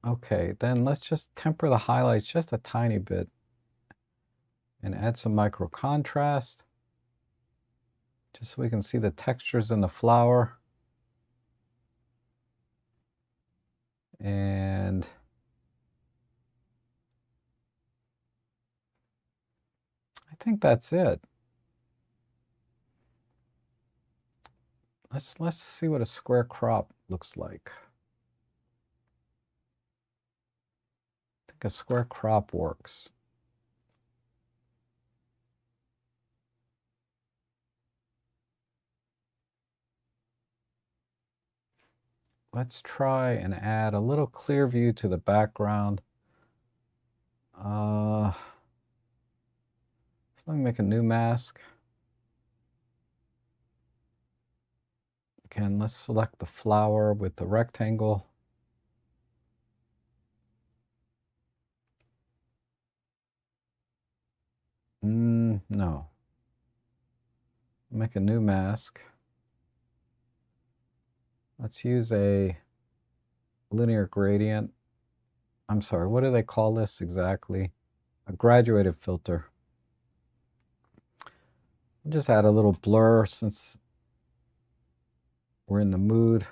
okay, then let's just temper the highlights just a tiny bit and add some micro contrast just so we can see the textures in the flower. And I think that's it. Let's see what a square crop looks like. I think a square crop works. Let's try and add a little clear view to the background. So let me make a new mask. Again, let's select the flower with the rectangle. No. Make a new mask. Let's use a linear gradient. I'm sorry, what do they call this exactly? A graduated filter. Just add a little blur since we're in the mood.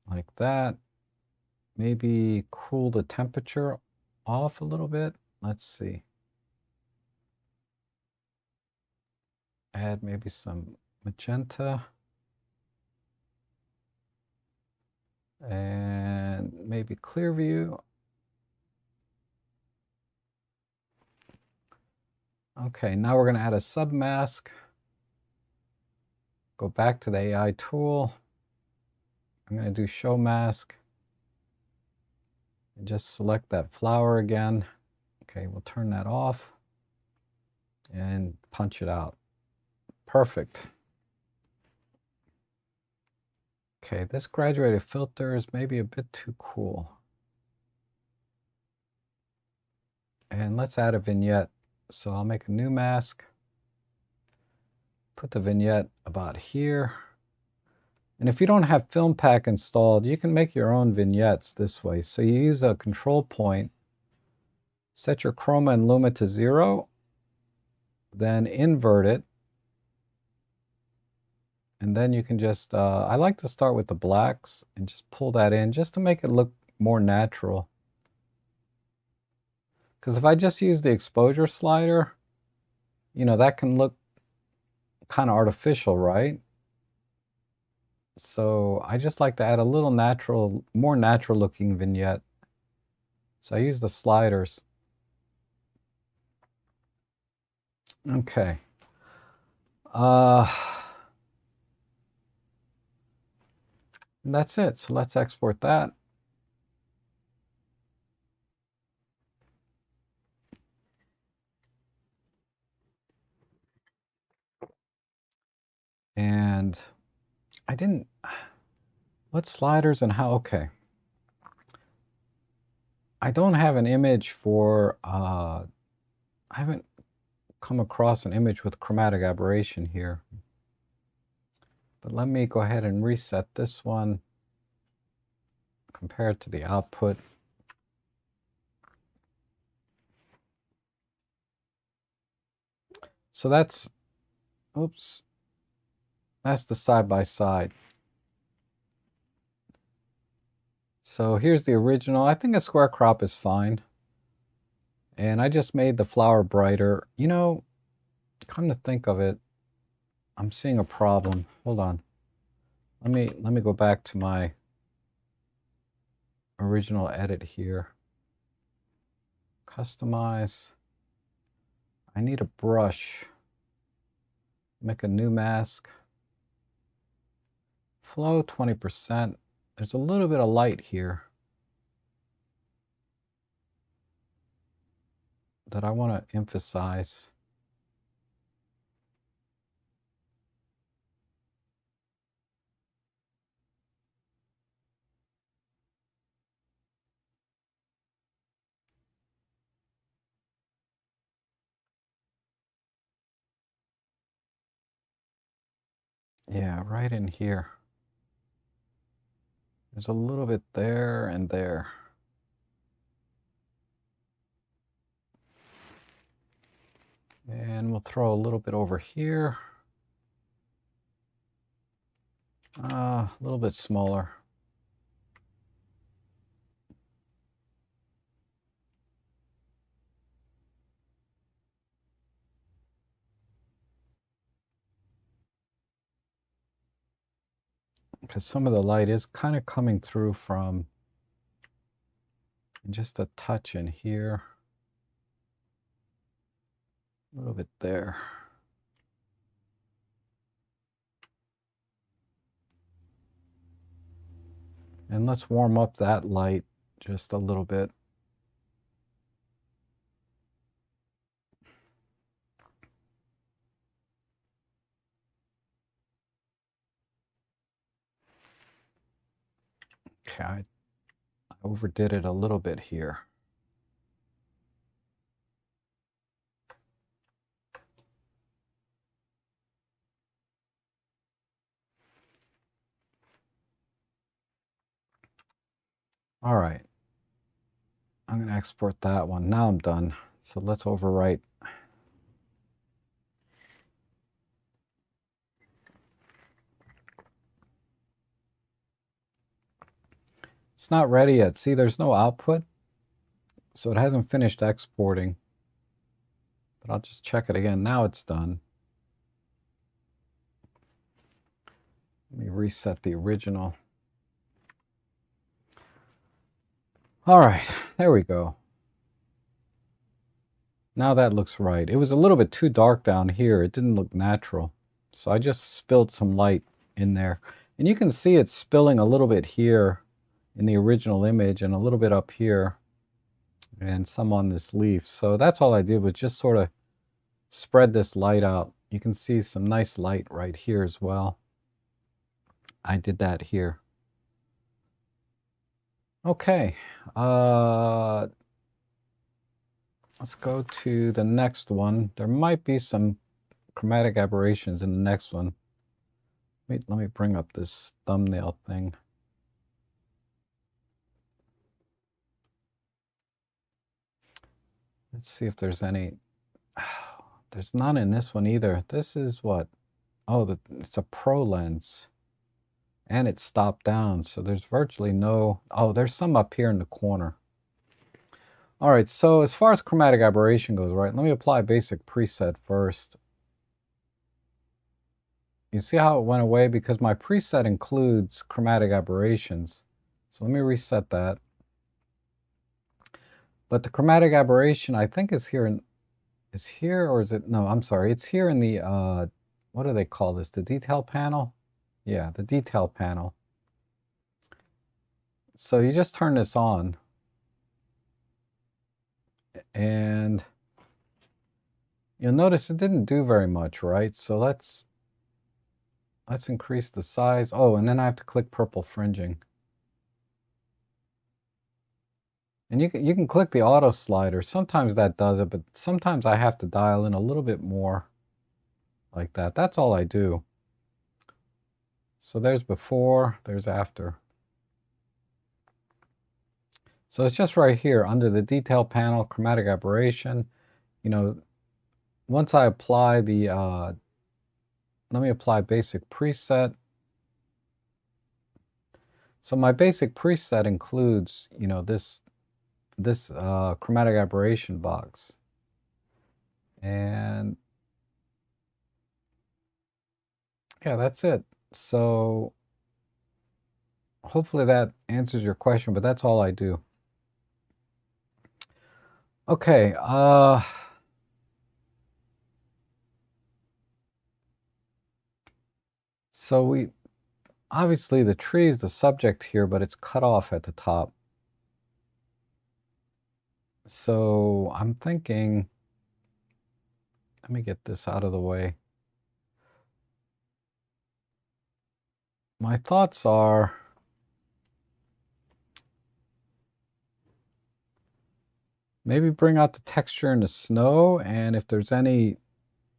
Like that. Maybe cool the temperature off a little bit. Let's see. add maybe some magenta. And maybe clear view. Okay, now we're going to add a submask. Go back to the AI tool. I'm going to do show mask. And just select that flower again. Okay, we'll turn that off and punch it out. Perfect. Okay, this graduated filter is maybe a bit too cool. And let's add a vignette. So I'll make a new mask. Put the vignette about here. And if you don't have Film Pack installed, you can make your own vignettes this way. So you use a control point, set your chroma and luma to 0, then invert it. And then you can just, I like to start with the blacks and just pull that in just to make it look more natural. Because if I just use the exposure slider, you know, that can look kind of artificial, right? So I just like to add a little natural, more natural looking vignette. So I use the sliders. Okay. That's it. So let's export that. And I didn't, what sliders and how, okay. I don't have an image for, I haven't come across an image with chromatic aberration here. But let me go ahead and reset this one, compare it to the output. So that's, oops, that's the side-by-side. So here's the original. I think a square crop is fine. And I just made the flower brighter. You know, come to think of it, I'm seeing a problem. Hold on. Let me go back to my original edit here. Customize. I need a brush. Make a new mask. Flow 20%. There's a little bit of light here that I want to emphasize. Yeah, right in here. There's a little bit there and there. And we'll throw a little bit over here. A little bit smaller. Because some of the light is kind of coming through from just a touch in here. A little bit there. And let's warm up that light just a little bit. Okay, I overdid it a little bit here. All right. I'm going to export that one. Now I'm done. So let's overwrite. It's not ready yet. See, there's no output. So it hasn't finished exporting. But I'll just check it again. Now it's done. Let me reset the original. All right, there we go. Now that looks right. It was a little bit too dark down here. It didn't look natural. So I just spilled some light in there. And you can see it's spilling a little bit here in the original image and a little bit up here and some on this leaf. So that's all I did, was just sort of spread this light out. You can see some nice light right here as well. I did that here. Okay. Let's go to the next one. There might be some chromatic aberrations in the next one. Wait, let me bring up this thumbnail thing. Let's see if there's any. There's none in this one either. This is what? Oh, it's a pro lens. And it's stopped down, so there's virtually no. Oh, there's some up here in the corner. All right, so as far as chromatic aberration goes, right, let me apply basic preset first. You see how it went away? Because my preset includes chromatic aberrations. So let me reset that. But the chromatic aberration, I think, is here is here, or is it? No, I'm sorry. It's here in the, what do they call this? The detail panel? Yeah, the detail panel. So you just turn this on. And you'll notice it didn't do very much, right? So let's increase the size. Oh, and then I have to click purple fringing. And you can click the auto slider. Sometimes that does it, but sometimes I have to dial in a little bit more like that. That's all I do. So there's before, there's after. So it's just right here under the detail panel, chromatic aberration. You know, once I apply the, let me apply basic preset. So my basic preset includes, you know, this chromatic aberration box. And yeah, that's it. So hopefully that answers your question, but that's all I do. Okay, so we obviously the tree is the subject here, but it's cut off at the top. So I'm thinking, let me get this out of the way. My thoughts are, maybe bring out the texture in the snow, and if there's any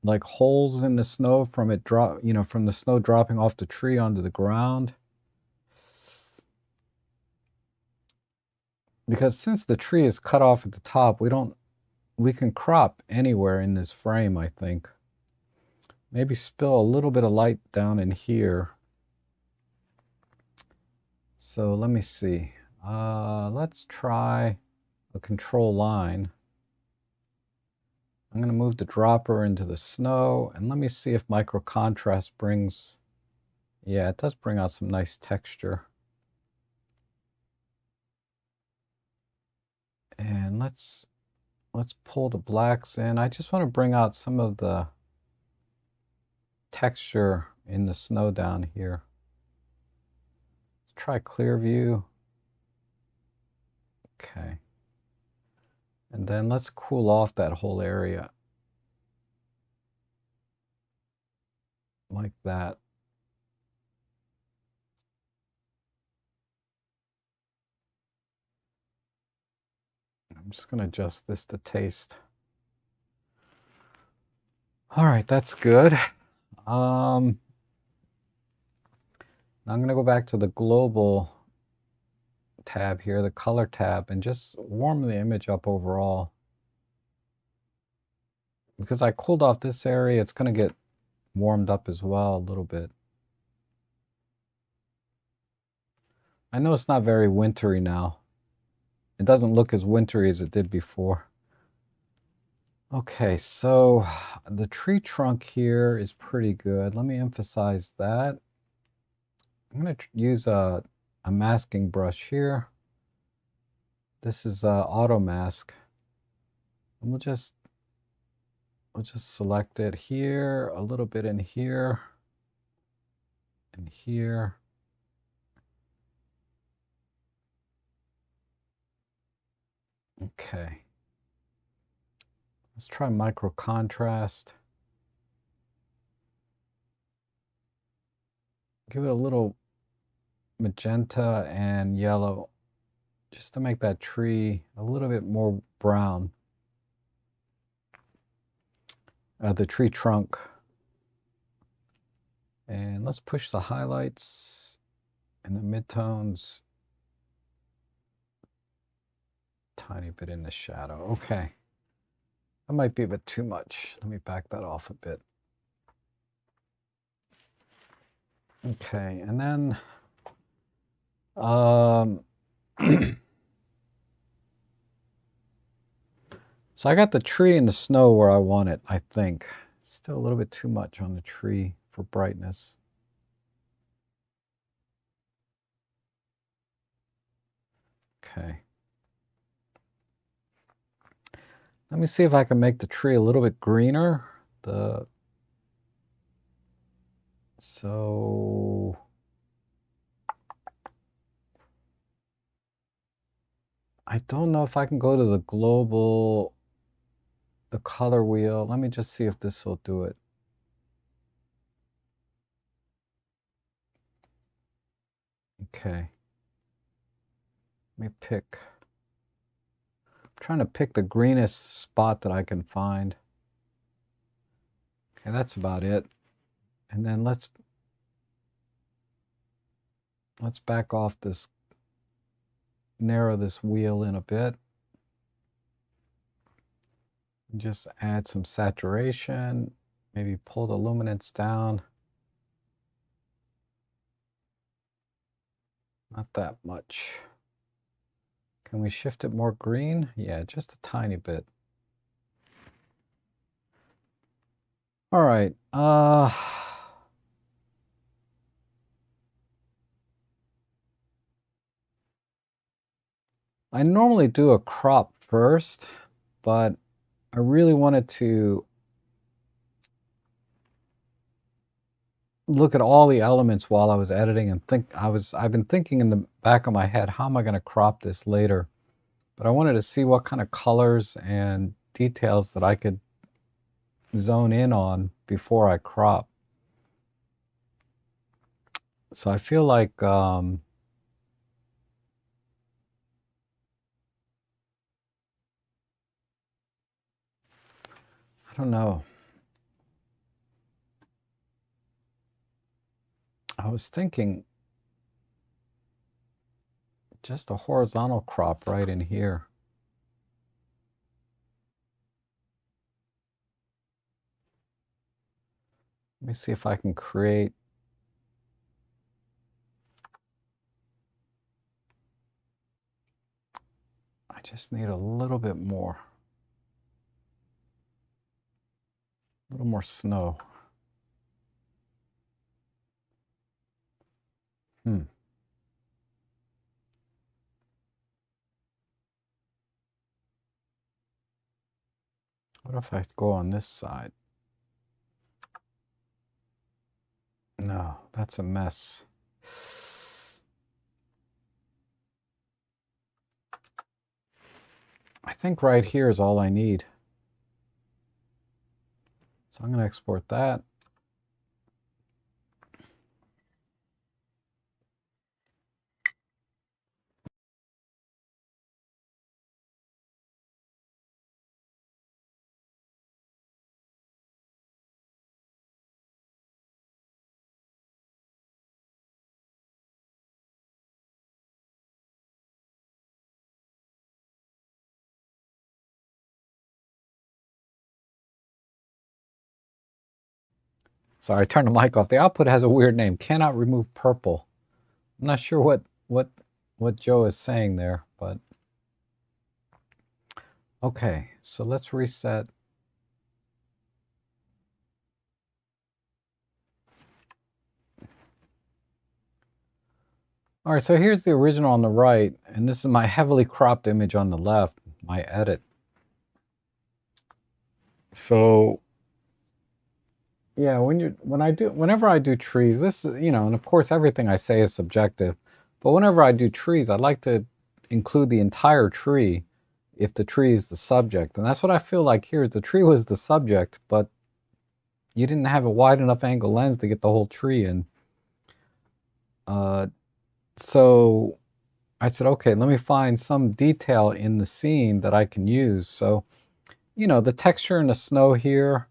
like holes in the snow from it from the snow dropping off the tree onto the ground. Because since the tree is cut off at the top, we can crop anywhere in this frame, I think. Maybe spill a little bit of light down in here. So let me see. Let's try a control line. I'm going to move the dropper into the snow, and let me see if micro contrast brings, yeah, it does bring out some nice texture. And let's pull the blacks in. I just want to bring out some of the texture in the snow down here. Let's try clear view. Okay. And then let's cool off that whole area. Like that. I'm just going to adjust this to taste. All right, that's good. I'm going to go back to the global tab here, the color tab, and just warm the image up overall. Because I cooled off this area, it's going to get warmed up as well a little bit. I know it's not very wintry now. It doesn't look as wintry as it did before. Okay, so the tree trunk here is pretty good. Let me emphasize that. I'm going to use a masking brush here. This is auto mask. And we'll just select it here, a little bit in here, and here. Okay. Let's try micro contrast. Give it a little magenta and yellow just to make that tree a little bit more brown. The tree trunk. And let's push the highlights and the midtones tiny bit in the shadow. Okay. That might be a bit too much. Let me back that off a bit. Okay, and then so I got the tree and the snow where I want it, I think. Still a little bit too much on the tree for brightness. Okay. Let me see if I can make the tree a little bit greener. So I don't know if I can go to the global, the color wheel. Let me just see if this will do it. Okay. Let me pick. I'm trying to pick the greenest spot that I can find. Okay, that's about it. And then let's back off this, narrow this wheel in a bit. And just add some saturation, maybe pull the luminance down. Not that much. Can we shift it more green? Yeah, just a tiny bit. All right. I normally do a crop first, but I really wanted to look at all the elements while I was editing and I've been thinking in the back of my head, how am I going to crop this later? But I wanted to see what kind of colors and details that I could zone in on before I crop. So I feel like I don't know. I was thinking just a horizontal crop right in here. Let me see if I can create. I just need a little bit more. A little more snow. What if I go on this side? No, that's a mess. I think right here is all I need. So I'm going to export that. Sorry, I turned the mic off. The output has a weird name. Cannot remove purple. I'm not sure what Joe is saying there, but okay. So let's reset. All right, so here's the original on the right, and this is my heavily cropped image on the left, my edit. So yeah, whenever I do trees, this is, and of course everything I say is subjective, but whenever I do trees, I'd like to include the entire tree if the tree is the subject. And that's what I feel like here is the tree was the subject, but you didn't have a wide enough angle lens to get the whole tree in. So I said, okay, let me find some detail in the scene that I can use. So, the texture in the snow here,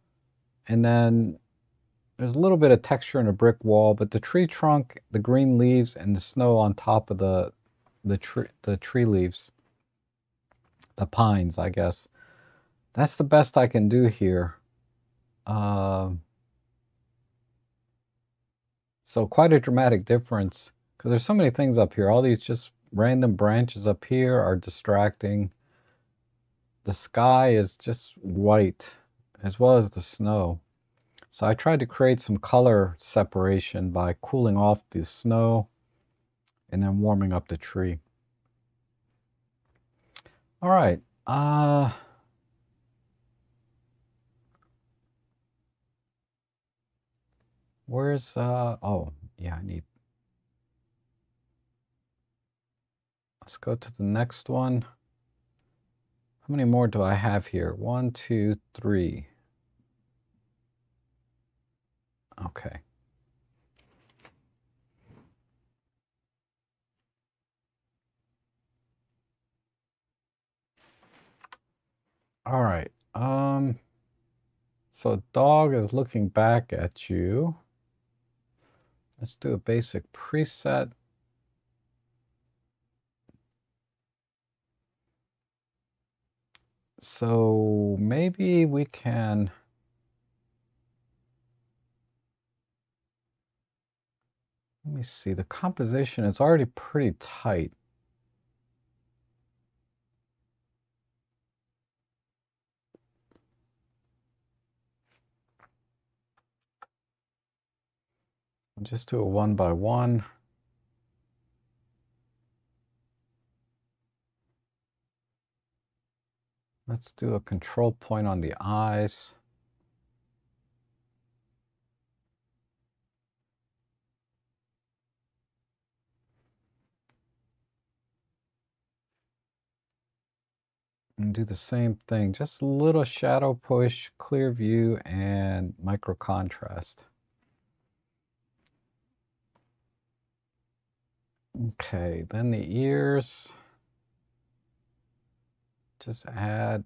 and then there's a little bit of texture in a brick wall, but the tree trunk, the green leaves, and the snow on top of the tree leaves, the pines, I guess. That's the best I can do here. So quite a dramatic difference, because there's so many things up here. All these just random branches up here are distracting. The sky is just white, as well as the snow. So I tried to create some color separation by cooling off the snow and then warming up the tree. All right. Where's, oh, yeah, let's go to the next one. How many more do I have here? 1, 2, 3. Okay. All right. So dog is looking back at you. Let's do a basic preset. So maybe we can, let me see, the composition is already pretty tight. I'll just do a 1 by 1. Let's do a control point on the eyes. And do the same thing, just a little shadow push, clear view, and micro contrast. Okay, then the ears. Just add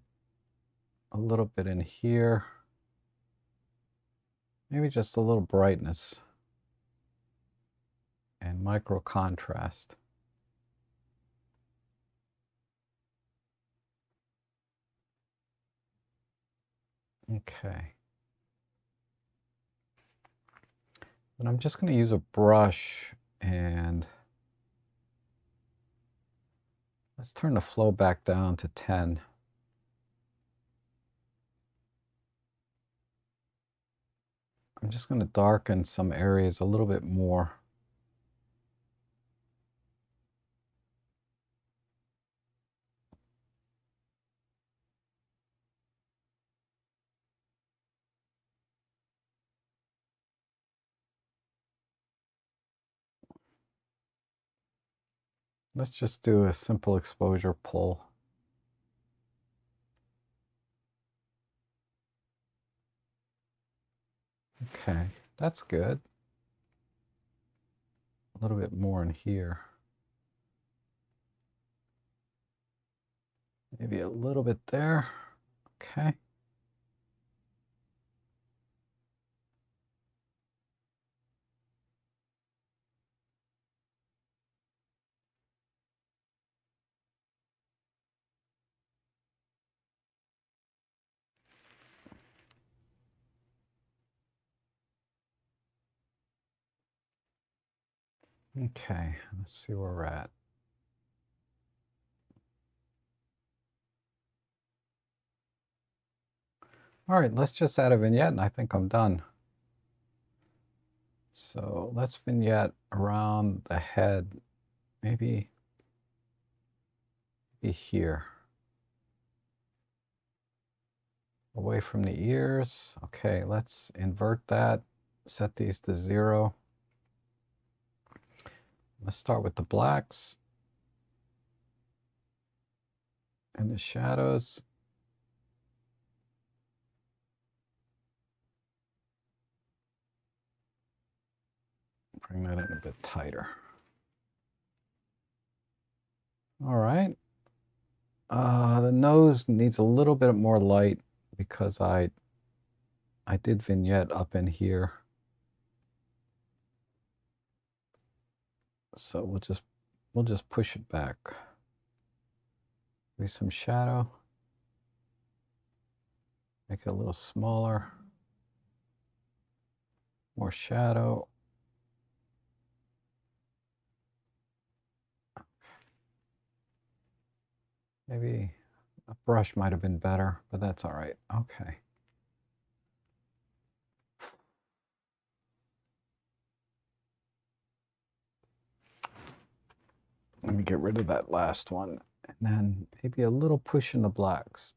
a little bit in here. Maybe just a little brightness and micro contrast. Okay. And I'm just going to use a brush and let's turn the flow back down to 10. I'm just going to darken some areas a little bit more. Let's just do a simple exposure pull. Okay, that's good. A little bit more in here. Maybe a little bit there. Okay. Okay, let's see where we're at. All right, let's just add a vignette and I think I'm done. So let's vignette around the head maybe here. Away from the ears. Okay, let's invert that. Set these to 0. Let's start with the blacks and the shadows. Bring that in a bit tighter. All right. The nose needs a little bit more light because I did vignette up in here. So we'll just push it back. Maybe some shadow. Make it a little smaller. More shadow. Maybe a brush might have been better, but that's all right. Okay. Let me get rid of that last one. And then maybe a little push in the blacks.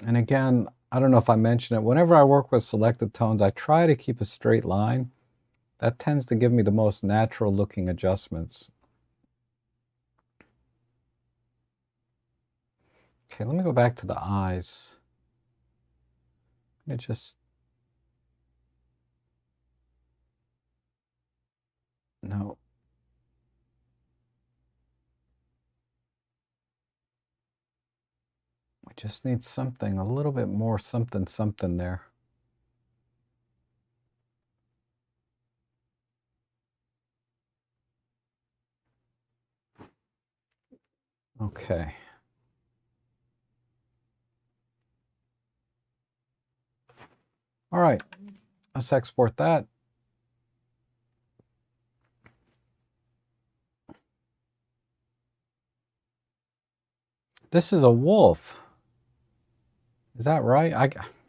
And again, I don't know if I mentioned it, whenever I work with selective tones, I try to keep a straight line. That tends to give me the most natural looking adjustments. Okay, let me go back to the eyes. Let me just... No. We just need something, a little bit more something there. Okay. All right, let's export that. This is a wolf. Is that right?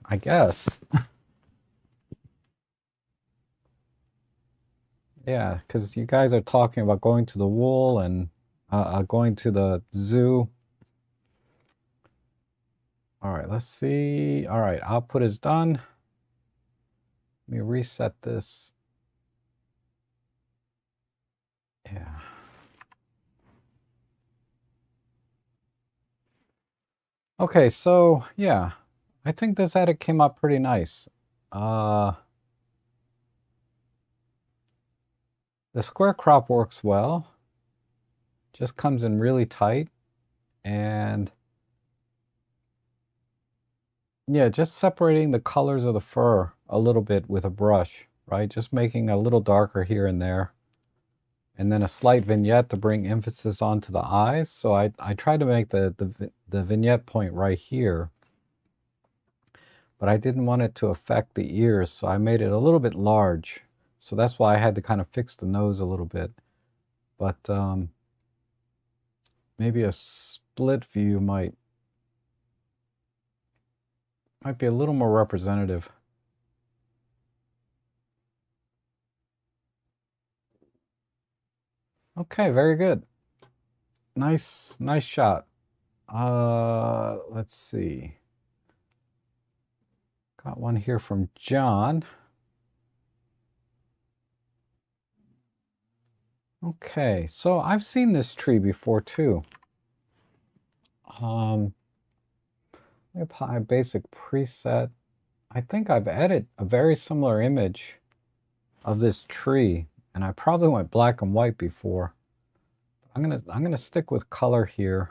I guess. Yeah, because you guys are talking about going to the wool and going to the zoo. All right, let's see. All right, output is done. Let me reset this. Yeah. Okay, so yeah, I think this edit came up pretty nice. The square crop works well. Just comes in really tight. And yeah, just separating the colors of the fur a little bit with a brush, right? Just making a little darker here and there. And then a slight vignette to bring emphasis onto the eyes. So I tried to make the vignette point right here, but I didn't want it to affect the ears, so I made it a little bit large. So that's why I had to kind of fix the nose a little bit. But maybe a split view might be a little more representative. Okay, very good. Nice shot. Let's see. Got one here from John. Okay, so I've seen this tree before too. Let me apply a basic preset. I think I've edited a very similar image of this tree, and I probably went black and white before. I'm gonna stick with color here.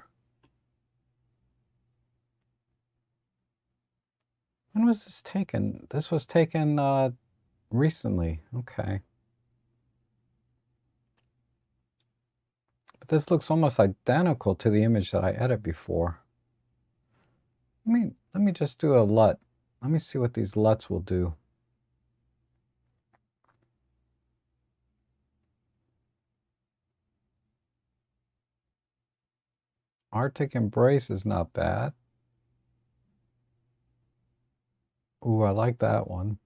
When was this taken? This was taken recently. Okay. But this looks almost identical to the image that I edited before. Let me just do a LUT. Let me see what these LUTs will do. Arctic Embrace is not bad. Ooh, I like that one.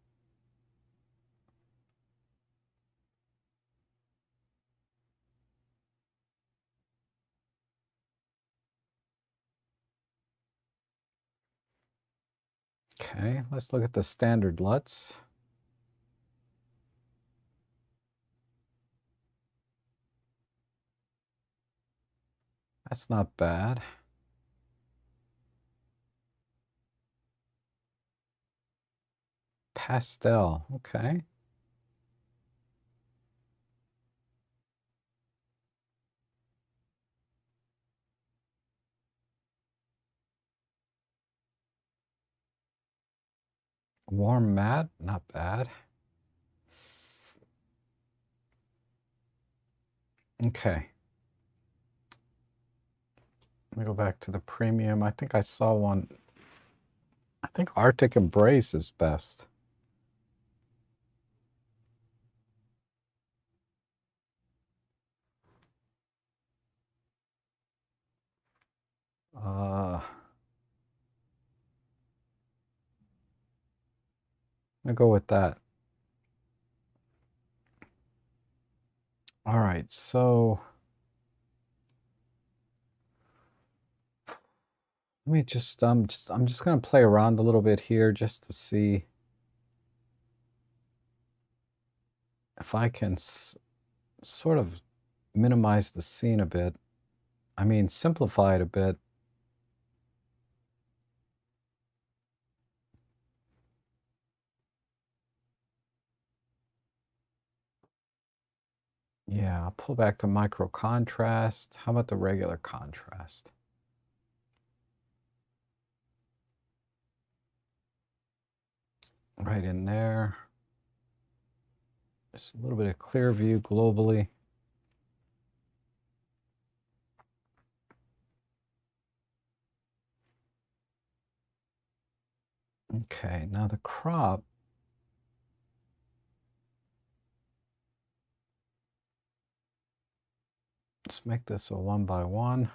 Okay, let's look at the standard LUTs. That's not bad. Pastel, okay. Warm matte, not bad. Okay. Let me go back to the premium. I think I saw one. I think Arctic Embrace is best. I'm gonna go with that. All right, so let me just I'm just gonna play around a little bit here just to see if I can sort of minimize the scene a bit. I mean, simplify it a bit. Yeah, I'll pull back to micro contrast. How about the regular contrast? Right in there. Just a little bit of clear view globally. Okay, now the crop. Let's make this a 1:1.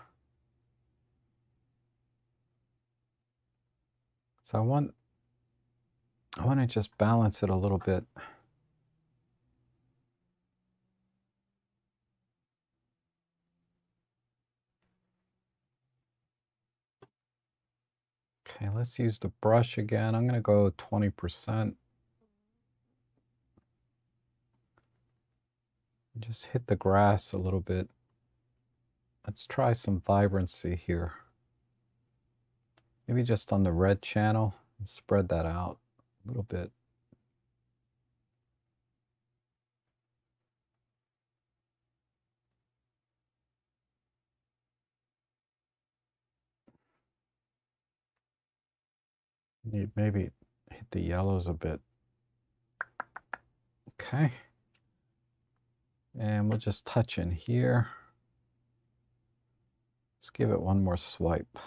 So I want to just balance it a little bit. Okay, let's use the brush again. I'm going to go 20%. Just hit the grass a little bit. Let's try some vibrancy here. Maybe just on the red channel and spread that out a little bit. Maybe hit the yellows a bit. Okay. And we'll just touch in here. Let's give it one more swipe.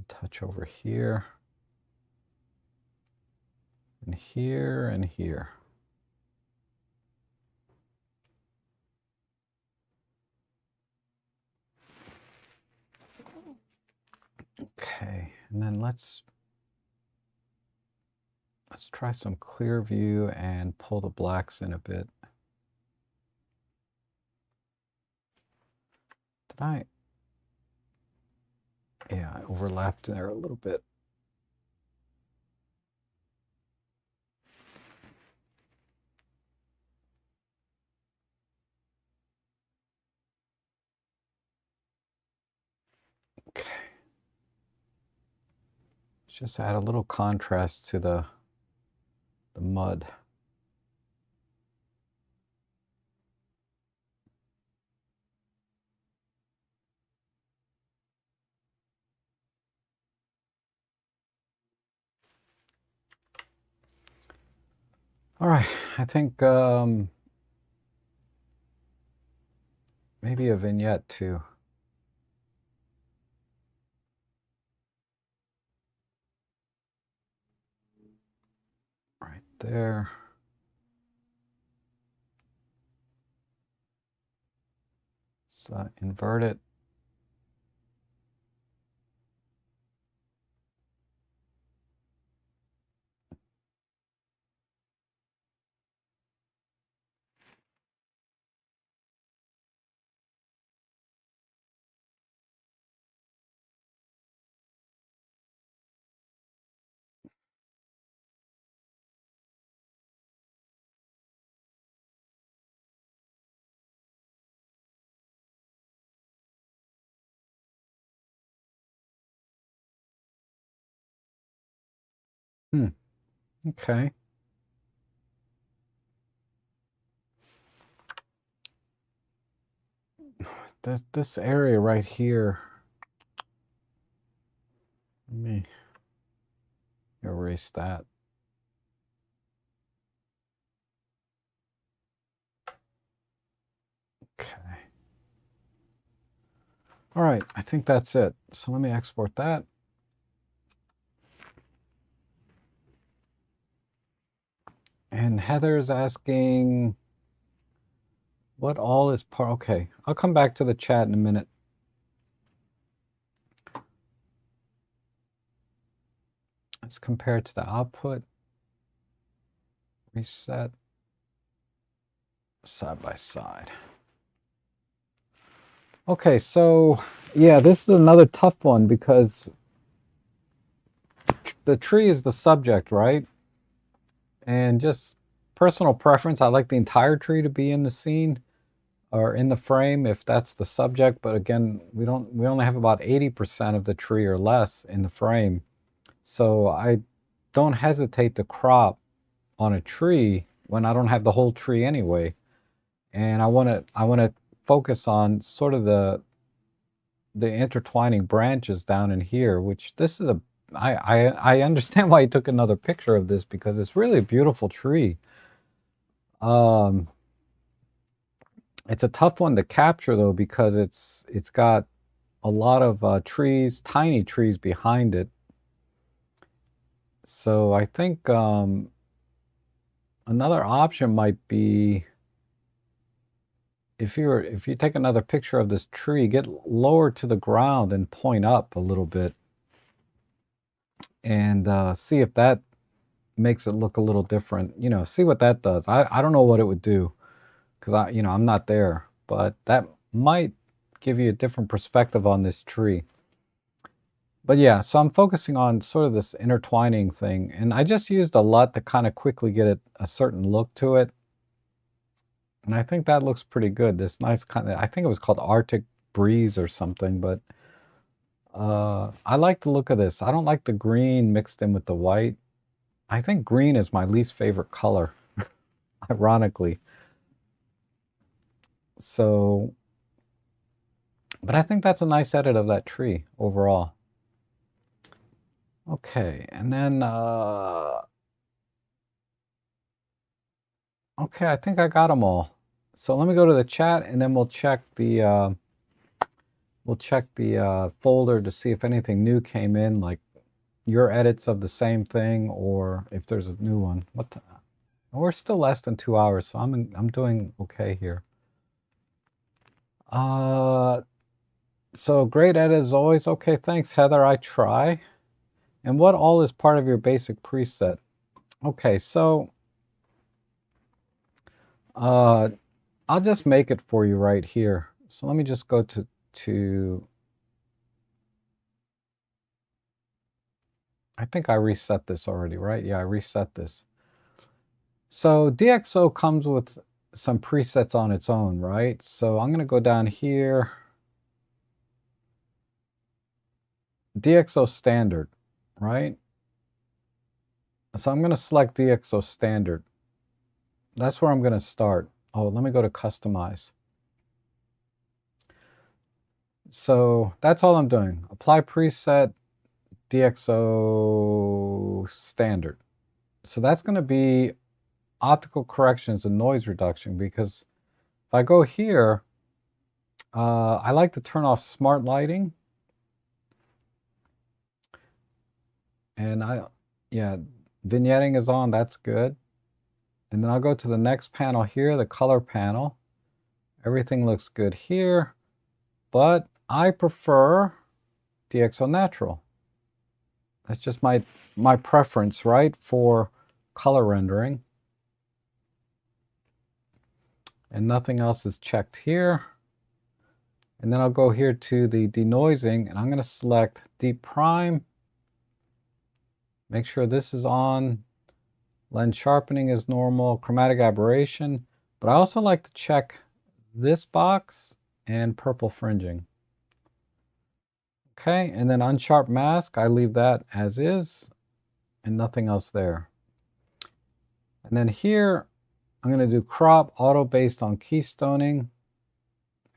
Touch over here. And here and here. Okay, and then let's try some clear view and pull the blacks in a bit. Did I? Yeah, I overlapped there a little bit. Okay. Let's just add a little contrast to the mud. All right, I think maybe a vignette too. Right there. So invert it. Okay. This area right here. Let me erase that. Okay. All right, I think that's it. So let me export that. And Heather's asking what all is part. Okay, I'll come back to the chat in a minute. Let's compare it to the output. Reset side by side. Okay, so yeah, this is another tough one because the tree is the subject, right? And just personal preference, I like the entire tree to be in the scene or in the frame if that's the subject, but again, we only have about 80% of the tree or less in the frame. So I don't hesitate to crop on a tree when I don't have the whole tree anyway. And I want to focus on sort of the intertwining branches down in here, which this is a I understand why you took another picture of this because it's really a beautiful tree. It's a tough one to capture though because it's got a lot of trees, tiny trees behind it. So I think another option might be if you take another picture of this tree, get lower to the ground and point up a little bit, and see if that makes it look a little different. You know, see what that does. I don't know what it would do because I'm not there, but that might give you a different perspective on this tree. But yeah, so I'm focusing on sort of this intertwining thing, and I just used a LUT to kind of quickly get a certain look to it. And I think that looks pretty good. This nice kind of, I think it was called Arctic Breeze or something, but I like the look of this. I don't like the green mixed in with the white. I think green is my least favorite color, ironically. So, but I think that's a nice edit of that tree overall. Okay, and then, okay, I think I got them all. So let me go to the chat and then we'll check the folder to see if anything new came in, like your edits of the same thing or if there's a new one. We're still less than 2 hours, so I'm doing okay here. So great edit as always. Okay, thanks Heather, I try. And what all is part of your basic preset? Okay, so I'll just make it for you right here. So let me just go to I think I reset this already, right? Yeah, I reset this. So DxO comes with some presets on its own, right? So I'm going to go down here. DxO standard, right? So I'm going to select DxO standard. That's where I'm going to start. Oh, let me go to customize. So that's all I'm doing. Apply preset DxO standard. So that's going to be optical corrections and noise reduction, because if I go here, I like to turn off smart lighting. And yeah, vignetting is on, that's good. And then I'll go to the next panel here, the color panel. Everything looks good here. but I prefer DxO Natural. That's just my preference, right, for color rendering. And nothing else is checked here. And then I'll go here to the denoising, and I'm going to select Deep Prime. Make sure this is on. Lens sharpening is normal. Chromatic aberration. But I also like to check this box and purple fringing. Okay, and then unsharp mask, I leave that as is and nothing else there. And then here, I'm going to do crop auto based on keystoning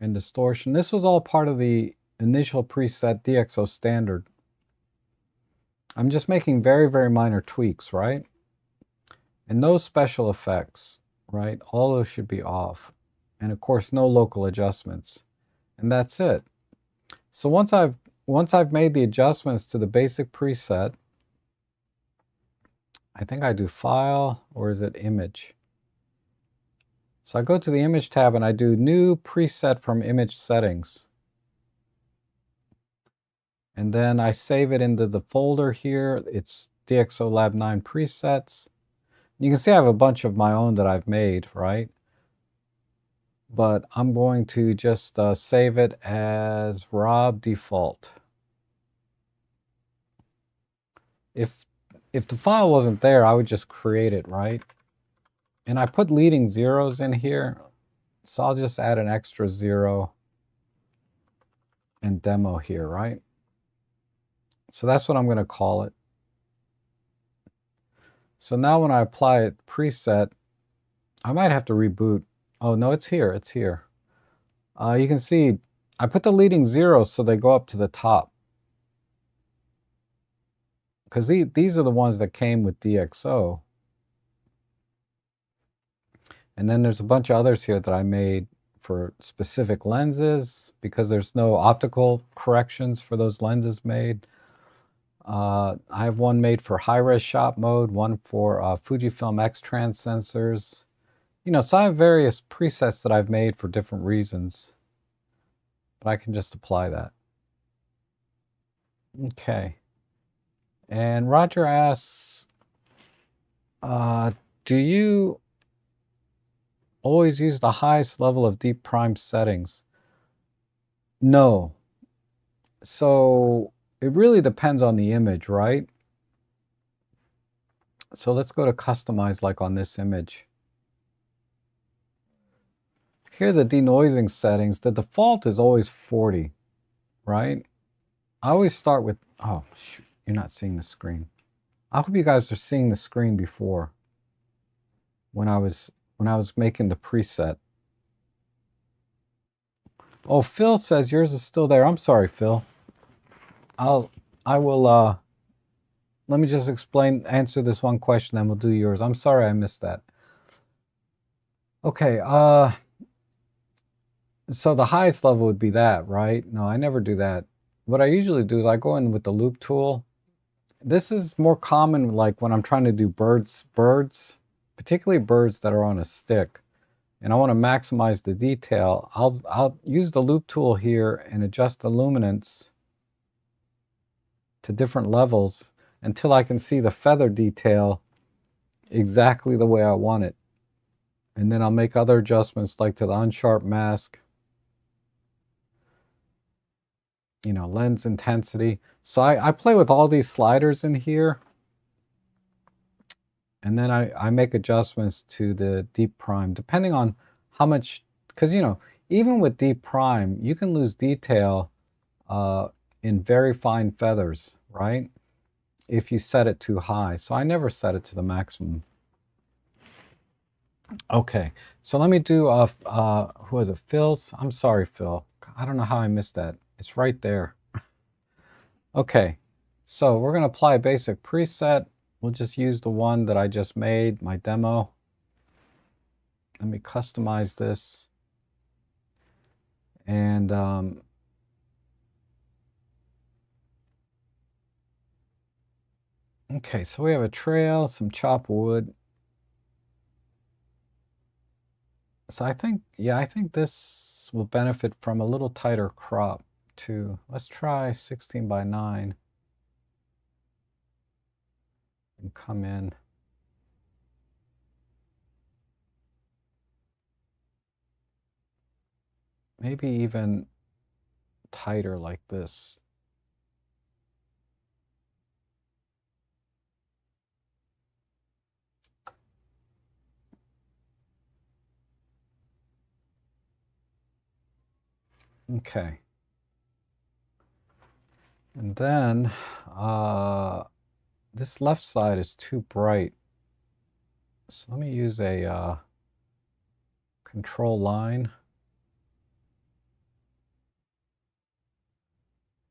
and distortion. This was all part of the initial preset DxO standard. I'm just making very, very minor tweaks, right? And no special effects, right? All those should be off. And of course, no local adjustments. And that's it. So once I've made the adjustments to the basic preset, I think I do File, or is it Image? So I go to the Image tab and I do New Preset from Image Settings. And then I save it into the folder here. It's DxO Lab 9 presets. You can see I have a bunch of my own that I've made, right? But I'm going to just save it as Rob default. If the file wasn't there, I would just create it, right? And I put leading zeros in here, so I'll just add an extra 0 and demo here, right? So that's what I'm going to call it. So now when I apply it preset, I might have to reboot. Oh no, it's here, it's here. You can see I put the leading zeros so they go up to the top. Because these are the ones that came with DxO. And then there's a bunch of others here that I made for specific lenses because there's no optical corrections for those lenses made. I have one made for high-res shot mode, one for Fujifilm X-Trans sensors. You know, so I have various presets that I've made for different reasons. But I can just apply that. Okay. And Roger asks, do you always use the highest level of deep prime settings? No. So it really depends on the image, right? So let's go to customize, like on this image. Here are the denoising settings. The default is always 40, right? I always start with, oh shoot, you're not seeing the screen. I hope you guys are seeing the screen before when I was making the preset. Oh, Phil says yours is still there. I'm sorry, Phil. I will let me just answer this one question, then we'll do yours. I'm sorry I missed that. Okay, so the highest level would be that, right? No, I never do that. What I usually do is I go in with the loop tool. This is more common like when I'm trying to do birds, particularly birds that are on a stick. And I want to maximize the detail. I'll use the loop tool here and adjust the luminance to different levels until I can see the feather detail exactly the way I want it. And then I'll make other adjustments like to the unsharp mask, you know, lens intensity. So I play with all these sliders in here. And then I make adjustments to the deep prime, depending on how much, because, you know, even with deep prime, you can lose detail in very fine feathers, right? If you set it too high. So I never set it to the maximum. Okay, so let me do, who is it, Phil's? I'm sorry, Phil. I don't know how I missed that. It's right there. Okay, so we're going to apply a basic preset. We'll just use the one that I just made, my demo. Let me customize this. And okay, so we have a trail, some chop wood. So I think, yeah, I think this will benefit from a little tighter crop too. Let's try 16 by 9 and come in. Maybe even tighter like this. Okay. And then this left side is too bright. So let me use a control line.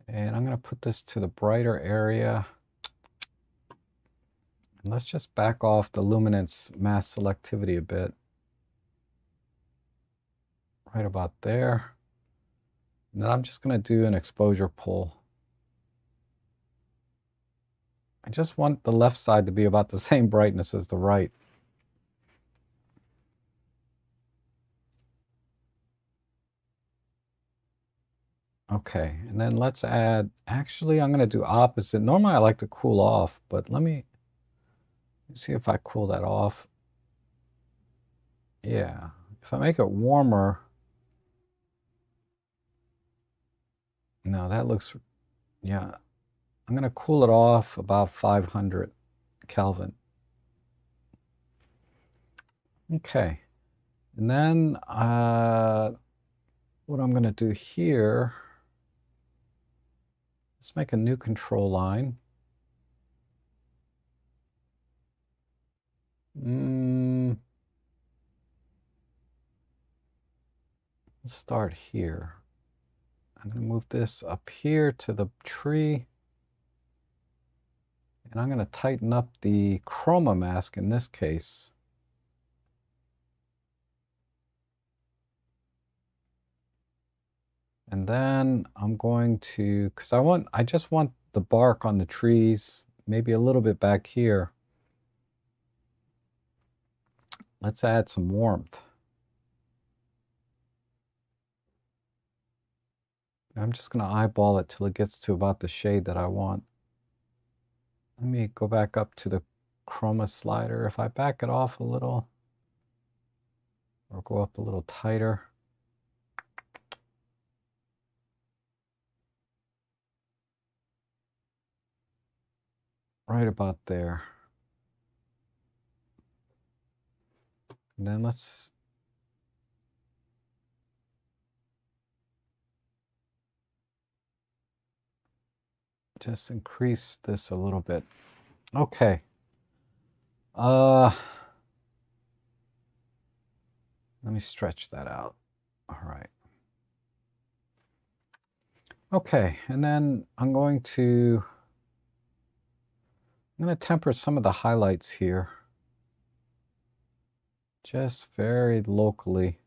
And I'm going to put this to the brighter area. And let's just back off the luminance mass selectivity a bit. Right about there. And then I'm just going to do an exposure pull. I just want the left side to be about the same brightness as the right. Okay, and then let's add, actually I'm going to do opposite. Normally I like to cool off, but let me see if I cool that off. Yeah, if I make it warmer, no, that looks, yeah, I'm going to cool it off about 500 Kelvin. Okay, and then what I'm going to do here, let's make a new control line. Let's start here. I'm going to move this up here to the tree. And I'm going to tighten up the chroma mask in this case. And then I'm going to, because I just want the bark on the trees, maybe a little bit back here. Let's add some warmth. I'm just going to eyeball it till it gets to about the shade that I want. Let me go back up to the chroma slider. If I back it off a little, or go up a little tighter. Right about there. And then let's just increase this a little bit. Okay. Let me stretch that out. All right. Okay, and then I'm going to temper some of the highlights here. Just very locally.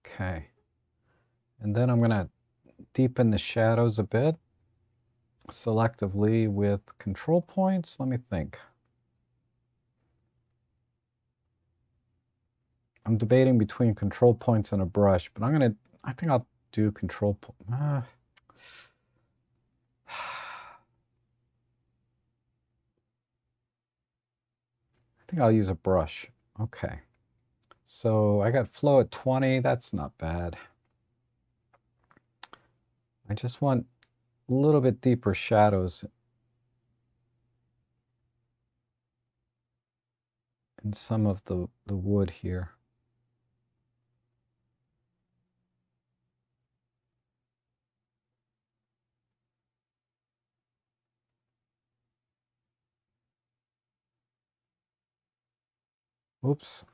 Okay. And then I'm going to deepen the shadows a bit selectively with control points. Let me think. I'm debating between control points and a brush, but I think I'll do control point. I think I'll use a brush. Okay. So I got flow at 20. That's not bad. I just want a little bit deeper shadows in some of the wood here. Oops.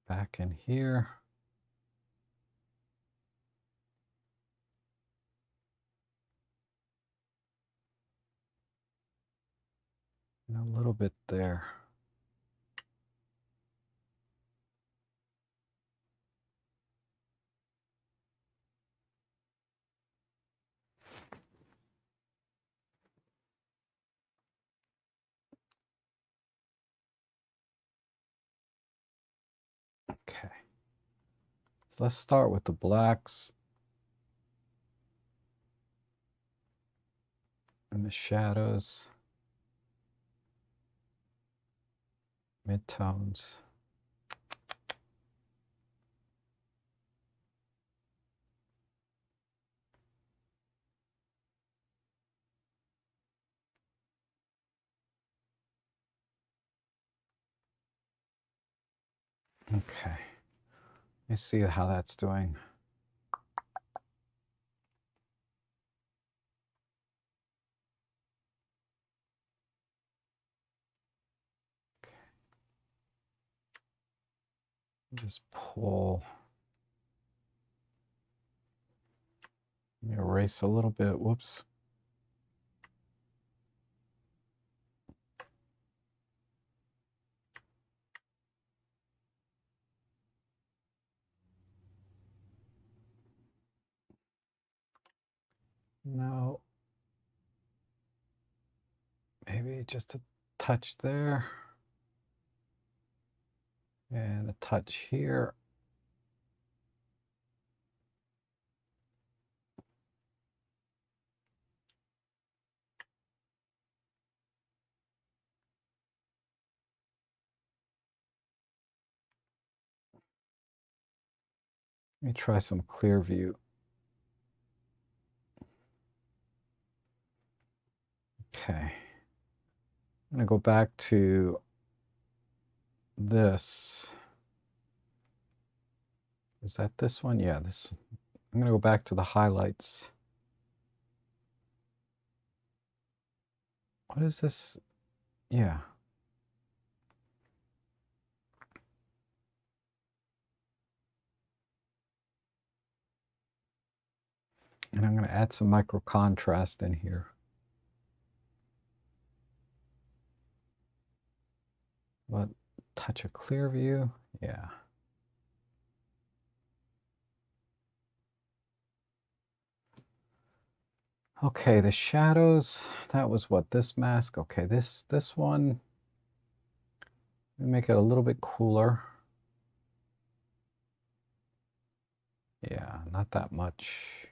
Back in here. And a little bit there. Okay. So let's start with the blacks and the shadows, midtones. Okay. Let me see how that's doing. Just pull, erase a little bit. Whoops. No. Maybe just a touch there. And a touch here. Let me try some clear view. Okay. I'm going to go back to this. Is that this one? Yeah, this. I'm going to go back to the highlights. What is this? Yeah. And I'm going to add some micro contrast in here. But touch of clear view. Yeah. Okay, the shadows, that was what, this mask? Okay, this one, let me make it a little bit cooler. Yeah, not that much.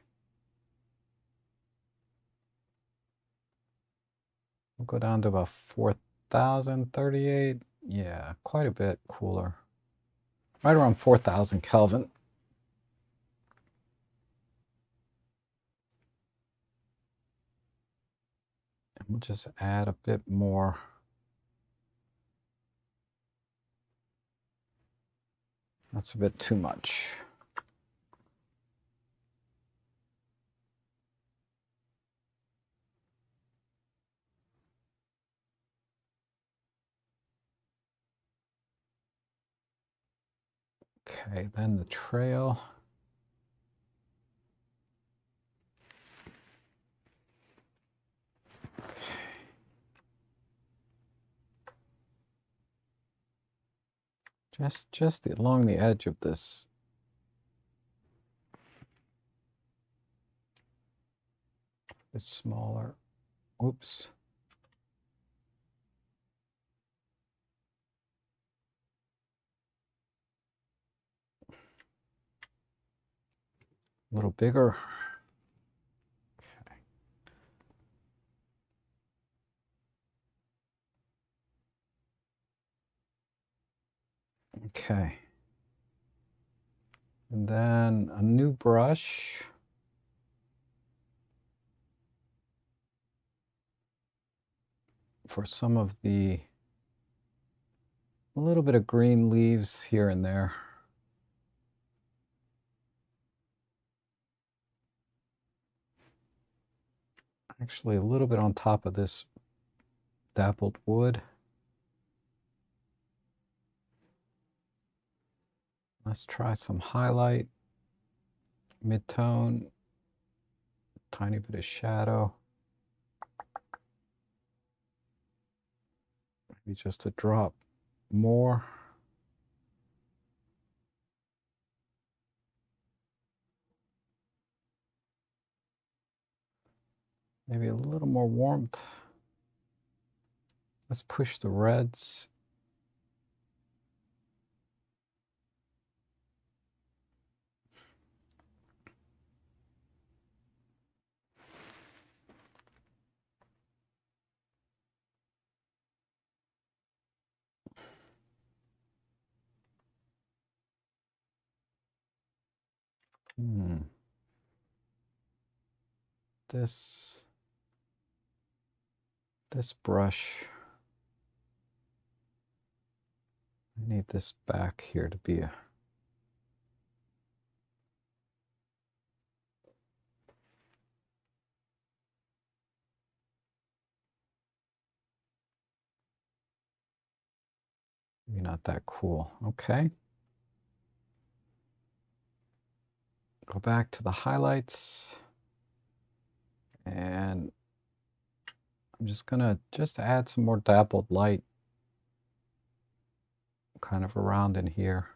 We'll go down to about 4038. Yeah, quite a bit cooler. Right around 4000 Kelvin. And we'll just add a bit more. That's a bit too much. Okay, then the trail. Just along the edge of this. It's smaller. Oops. A little bigger. Okay. And then a new brush. For some of a little bit of green leaves here and there. Actually, a little bit on top of this dappled wood. Let's try some highlight, mid-tone, tiny bit of shadow. Maybe just a drop more. Maybe a little more warmth. Let's push the reds. This brush, I need this back here to be a maybe not that cool. Okay. Go back to the highlights, and I'm just gonna add some more dappled light kind of around in here.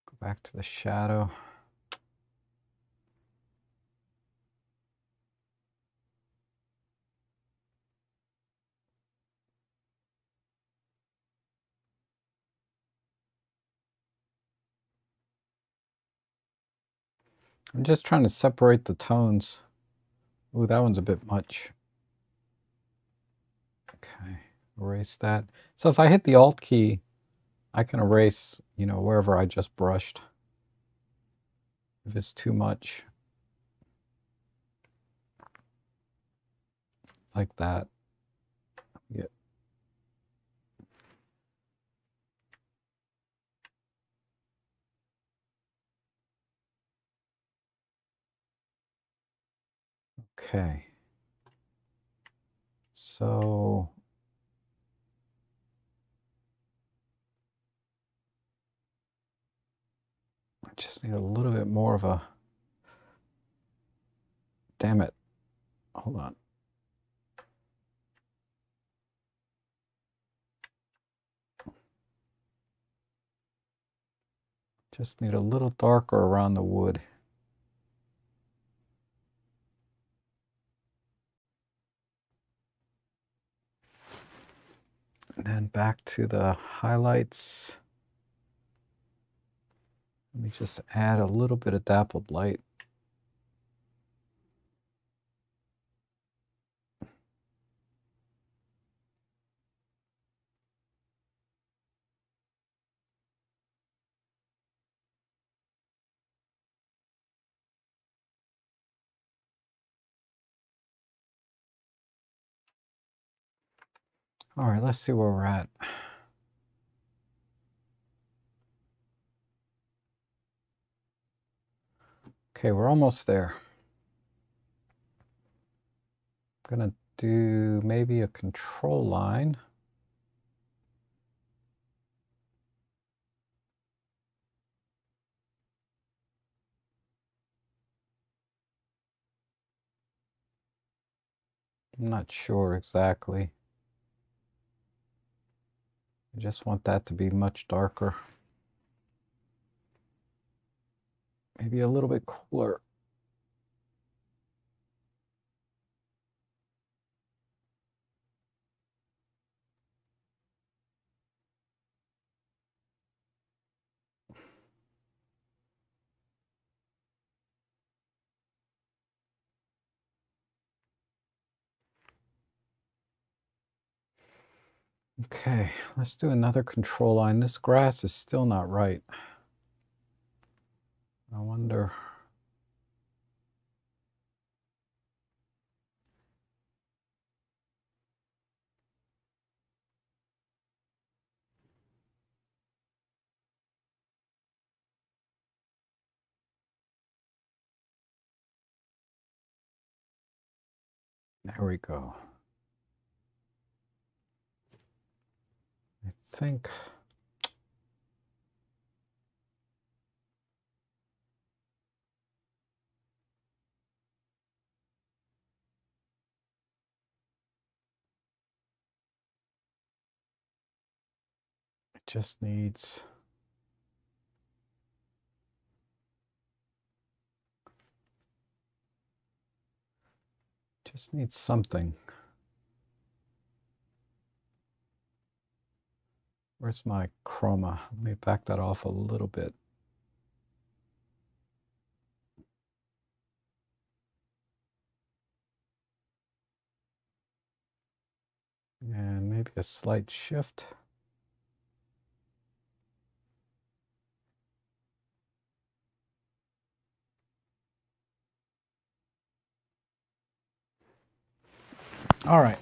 Go back to the shadow. I'm just trying to separate the tones. Ooh, that one's a bit much. Okay, erase that. So if I hit the Alt key, I can erase, you know, wherever I just brushed. If it's too much. Like that. Yeah. Okay. So I just need a little bit more of a, damn it. Hold on. Just need a little darker around the wood. And then back to the highlights. Let me just add a little bit of dappled light. All right, let's see where we're at. Okay, we're almost there. I'm gonna do maybe a control line. I'm not sure exactly. I just want that to be much darker. Maybe a little bit cooler. Okay, let's do another control line. This grass is still not right. I wonder. There we go. I think it just needs something. Where's my chroma? Let me back that off a little bit. And maybe a slight shift. All right.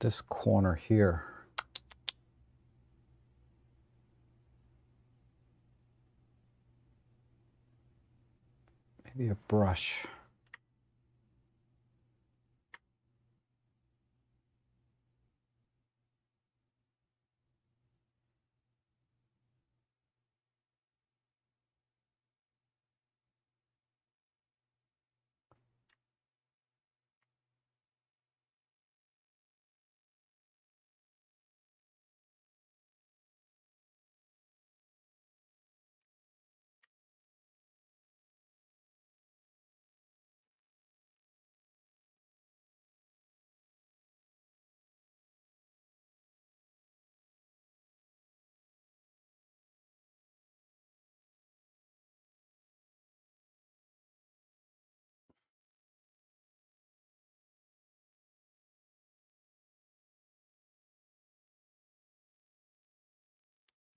This corner here. Maybe a brush.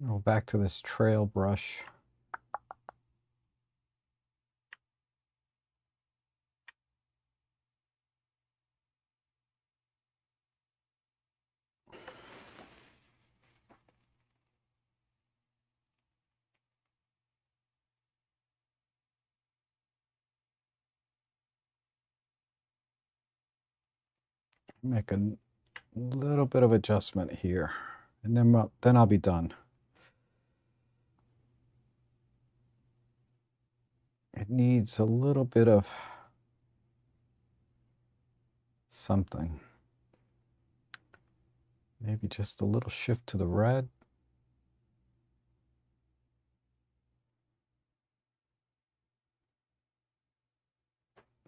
Go back to this trail brush. Make a little bit of adjustment here, and then I'll be done. It needs a little bit of something. Maybe just a little shift to the red.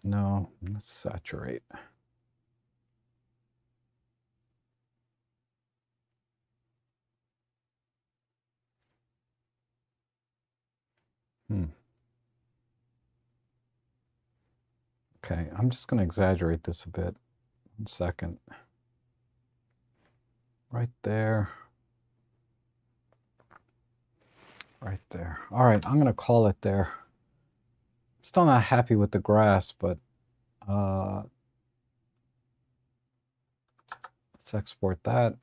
No, let's saturate. Okay, I'm just going to exaggerate this a bit. 1 second. Right there. Right there. All right, I'm going to call it there. Still not happy with the grass, but let's export that.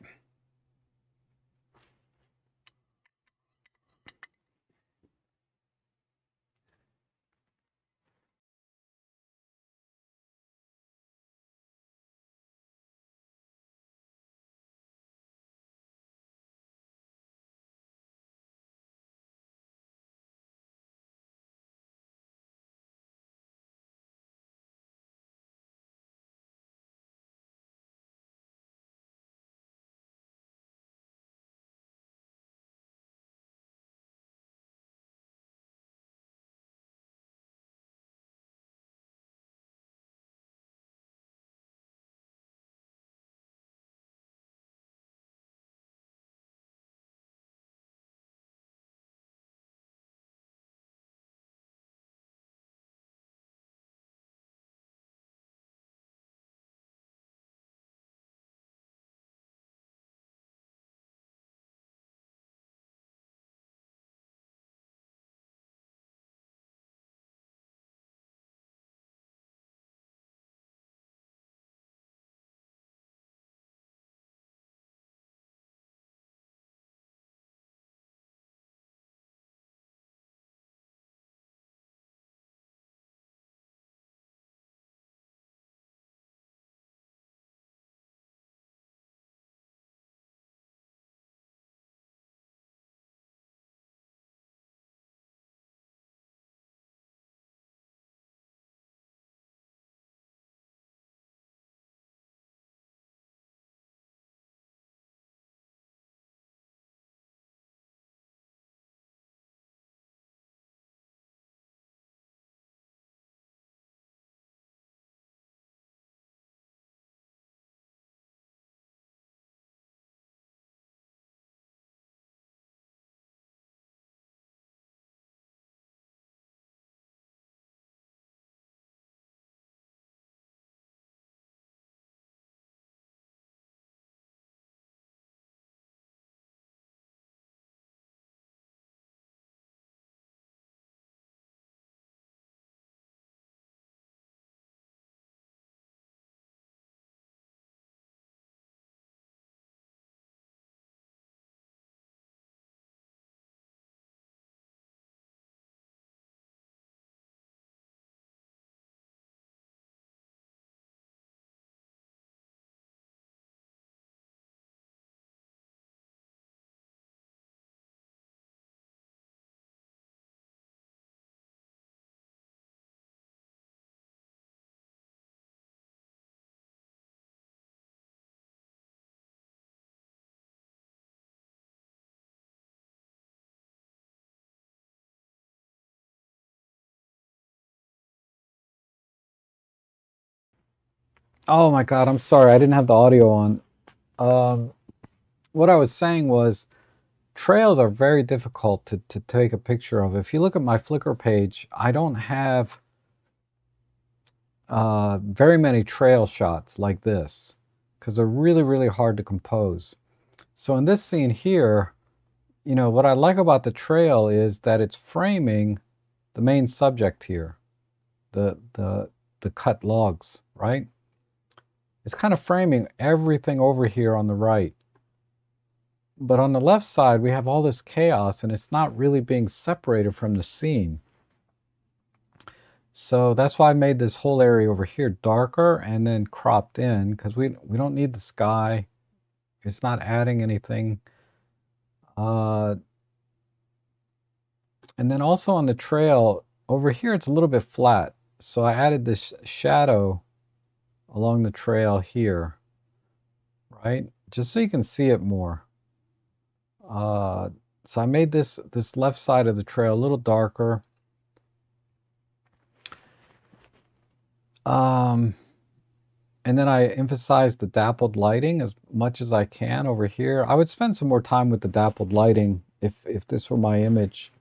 Oh my God, I'm sorry. I didn't have the audio on. Um, what I was saying was trails are very difficult to take a picture of. If you look at my Flickr page, I don't have very many trail shots like this because they're really, really hard to compose. So in this scene here, you know, what I like about the trail is that it's framing the main subject here, the cut logs, right? It's kind of framing everything over here on the right. But on the left side, we have all this chaos and it's not really being separated from the scene. So that's why I made this whole area over here darker and then cropped in because we don't need the sky. It's not adding anything. And then also on the trail over here, it's a little bit flat. So I added this shadow along the trail here, right? Just so you can see it more. So I made this left side of the trail a little darker. And then I emphasized the dappled lighting as much as I can over here. I would spend some more time with the dappled lighting if this were my image.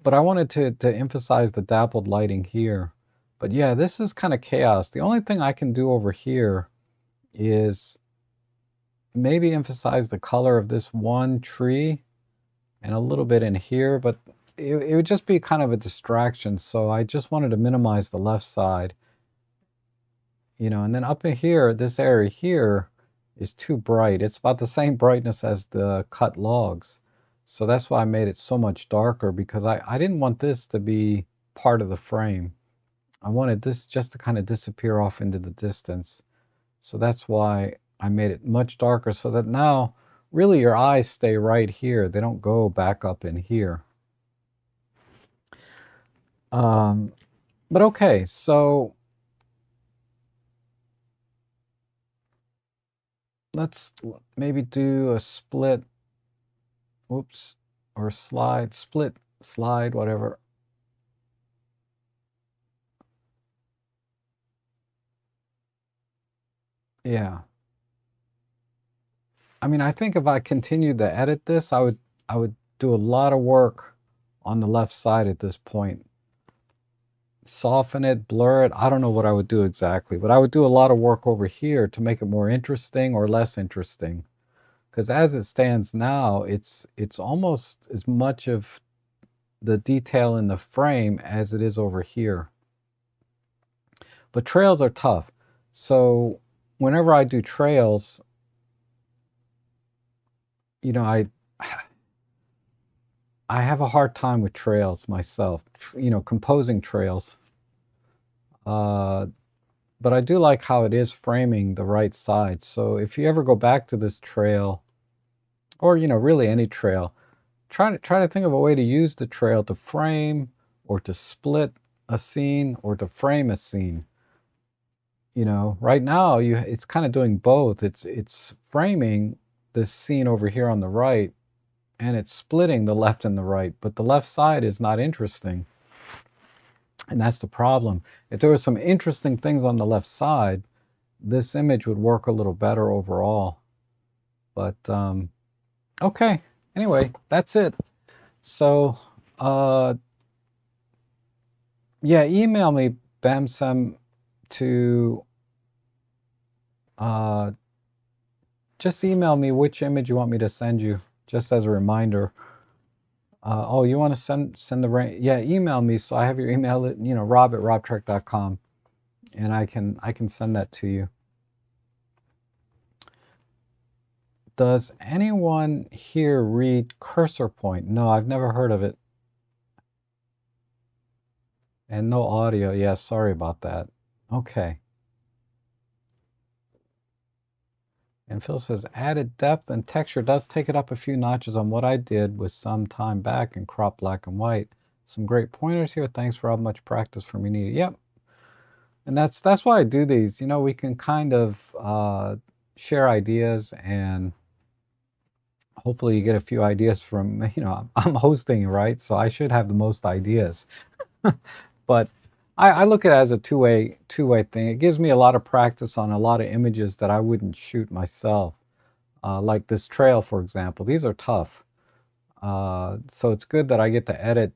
But I wanted to emphasize the dappled lighting here. But yeah, this is kind of chaos. The only thing I can do over here is maybe emphasize the color of this one tree and a little bit in here, but it would just be kind of a distraction. So I just wanted to minimize the left side, you know, and then up in here, this area here is too bright. It's about the same brightness as the cut logs. So that's why I made it so much darker, because I didn't want this to be part of the frame. I wanted this just to kind of disappear off into the distance. So that's why I made it much darker, so that now really your eyes stay right here. They don't go back up in here. But okay, so let's maybe do a split, whoops, or slide, split, slide, whatever. Yeah. I mean, I think if I continued to edit this, I would do a lot of work on the left side at this point. Soften it, blur it. I don't know what I would do exactly, but I would do a lot of work over here to make it more interesting or less interesting. Because as it stands now, it's almost as much of the detail in the frame as it is over here. But trails are tough. So whenever I do trails, you know, I have a hard time with trails myself, you know, composing trails. But I do like how it is framing the right side. So if you ever go back to this trail, or, you know, really any trail, try to think of a way to use the trail to frame or to split a scene or to frame a scene. You know, right now it's kind of doing both. It's framing this scene over here on the right, and it's splitting the left and the right, but the left side is not interesting. And that's the problem. If there were some interesting things on the left side, this image would work a little better overall. But okay, anyway, that's it. So yeah, email me, Bamsam, to just email me which image you want me to send you, just as a reminder. Oh, you want to send the yeah, email me, so I have your email, you know, rob@robtrek.com, and I can send that to you. Does anyone here read Cursor Point? No, I've never heard of it. And no audio. Yeah, sorry about that. Okay. And Phil says, added depth and texture does take it up a few notches on what I did with some time back in crop black and white. Some great pointers here. Thanks for how much practice for me needed. Yep. And that's why I do these. You know, we can kind of share ideas, and hopefully you get a few ideas from, you know, I'm hosting, right? So I should have the most ideas. But I look at it as a two-way thing. It gives me a lot of practice on a lot of images that I wouldn't shoot myself. Like this trail, for example. These are tough. So it's good that I get to edit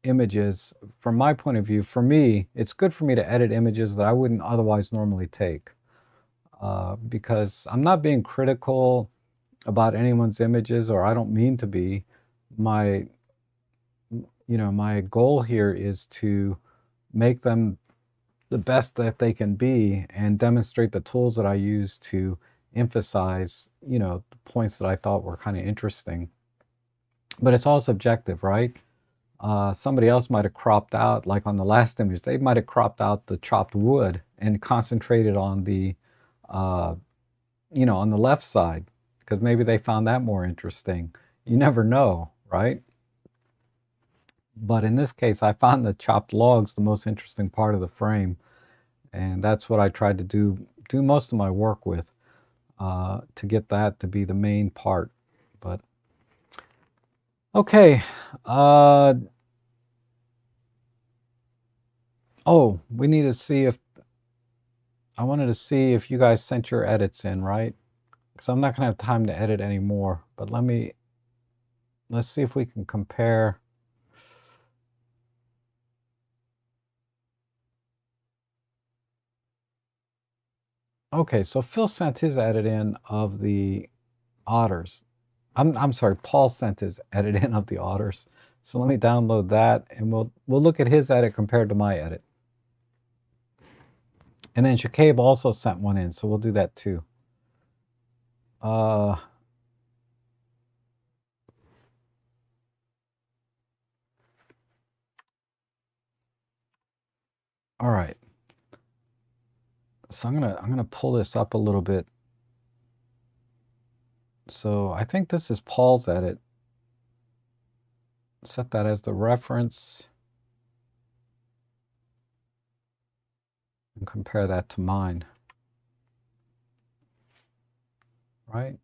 images. From my point of view, for me, it's good for me to edit images that I wouldn't otherwise normally take. Because I'm not being critical about anyone's images, or I don't mean to be. My, my goal here is to make them the best that they can be and demonstrate the tools that I use to emphasize, the points that I thought were kind of interesting. But it's all subjective, right? Somebody else might have cropped out, like on the last image, they might have cropped out the chopped wood and concentrated on the, on the left side, because maybe they found that more interesting. You never know, right? But in this case, I found the chopped logs the most interesting part of the frame, and that's what I tried to do most of my work with, to get that to be the main part. But okay. Oh, we need to see if I wanted to see if you guys sent your edits in, right? Because I'm not going to have time to edit anymore. But let's see if we can compare. Okay, so Phil sent his edit in of the otters. I'm sorry, Paul sent his edit in of the otters. So let me download that, and we'll look at his edit compared to my edit. And then Shakib also sent one in, so we'll do that too. All right. So I'm gonna pull this up a little bit. So I think this is Paul's edit. Set that as the reference and compare that to mine. Right?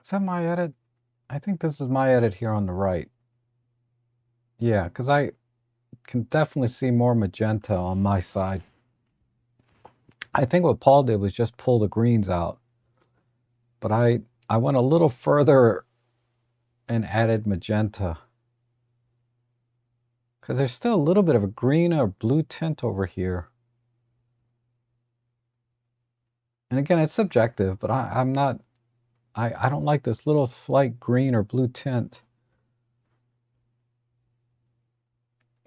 Is that my edit? I think this is my edit here on the right. Yeah, because I can definitely see more magenta on my side. I think what Paul did was just pull the greens out. But I went a little further and added magenta, because there's still a little bit of a green or blue tint over here. And again, it's subjective, but I don't like this little slight green or blue tint.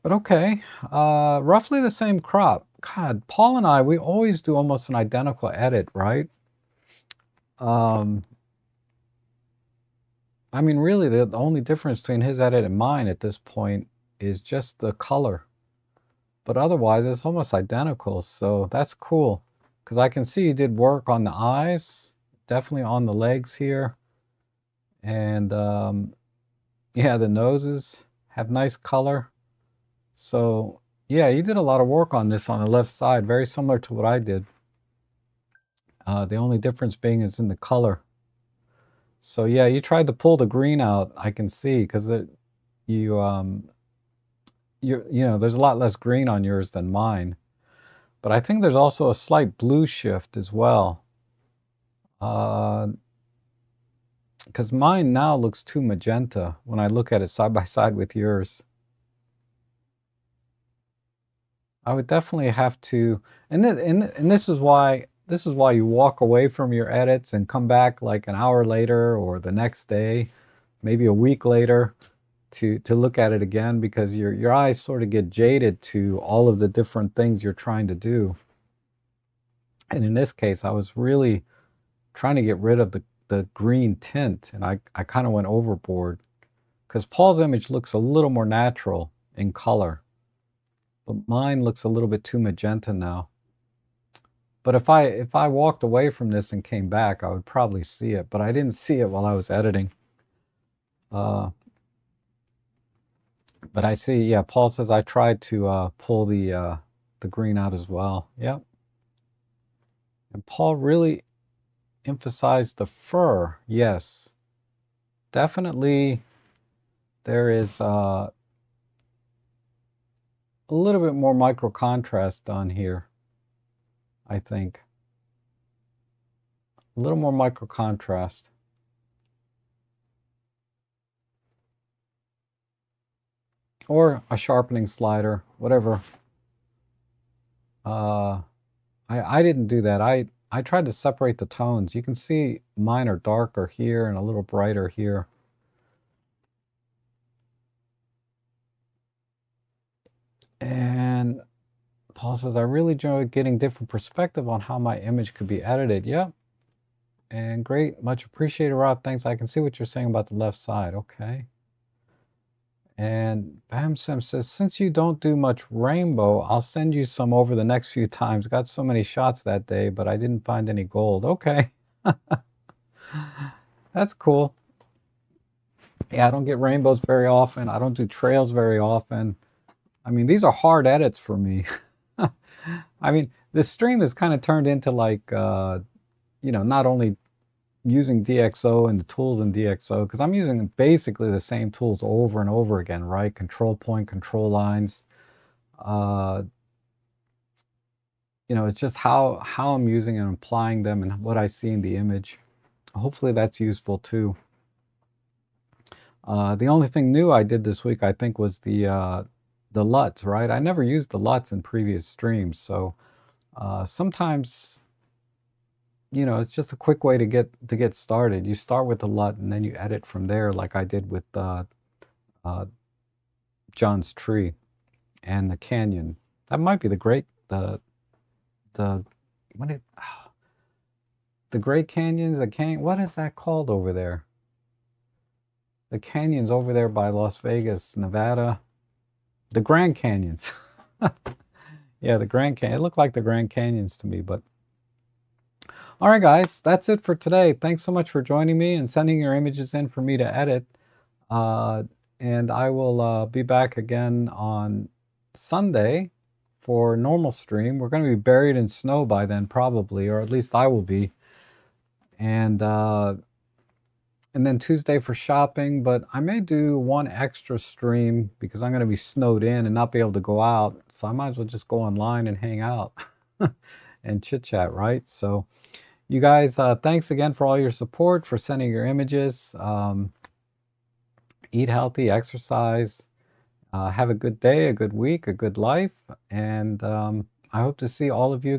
But okay, roughly the same crop. God, Paul and I, we always do almost an identical edit, right? I mean, really, the only difference between his edit and mine at this point is just the color. But otherwise, it's almost identical, so that's cool. Because I can see he did work on the eyes, definitely on the legs here. And yeah, the noses have nice color. So yeah, you did a lot of work on this on the left side, very similar to what I did. The only difference being is in the color. So yeah, you tried to pull the green out, I can see, because there's a lot less green on yours than mine. But I think there's also a slight blue shift as well. Because mine now looks too magenta when I look at it side by side with yours. I would definitely have to, and this is why you walk away from your edits and come back like an hour later or the next day, maybe a week later, to look at it again, because your eyes sort of get jaded to all of the different things you're trying to do. And in this case, I was really trying to get rid of the green tint, and I kind of went overboard, because Paul's image looks a little more natural in color, but mine looks a little bit too magenta now. But if I walked away from this and came back, I would probably see it, but I didn't see it while I was editing. But I see, yeah, Paul says I tried to pull the the green out as well. Yep. And Paul really emphasized the fur. Yes. Definitely there is a little bit more micro contrast done here, I think. A little more micro contrast. Or a sharpening slider, whatever. I didn't do that. I tried to separate the tones. You can see mine are darker here and a little brighter here. And Paul says, I really enjoy getting different perspective on how my image could be edited. Yep. And great, much appreciated, Rob. Thanks. I can see what you're saying about the left side. Okay. And Bam Sim says, since you don't do much rainbow, I'll send you some over the next few times. Got so many shots that day, but I didn't find any gold. Okay. That's cool. Yeah, I don't get rainbows very often. I don't do trails very often. I mean, these are hard edits for me. I mean, this stream has kind of turned into like, you know, not only using DxO and the tools in DxO, because I'm using basically the same tools over and over again, right? Control point, control lines. You know, it's just how I'm using and applying them and what I see in the image. Hopefully that's useful too. The only thing new I did this week, I think, was the LUTs, right? I never used the LUTs in previous streams, so sometimes, you know, it's just a quick way to get started. You start with the LUT and then you edit from there, like I did with John's tree and the canyon. That might be the Great Canyons. What is that called over there? The canyons over there by Las Vegas, Nevada. The Grand Canyons. Yeah, the Grand Canyon. It looked like the Grand Canyons to me, but all right, guys, that's it for today. Thanks so much for joining me and sending your images in for me to edit. And I will be back again on Sunday for normal stream. We're going to be buried in snow by then, probably, or at least I will be. And then Tuesday for shopping, but I may do one extra stream because I'm going to be snowed in and not be able to go out. So I might as well just go online and hang out and chit chat, right? So you guys, thanks again for all your support, for sending your images. Eat healthy, exercise, have a good day, a good week, a good life. And I hope to see all of you again.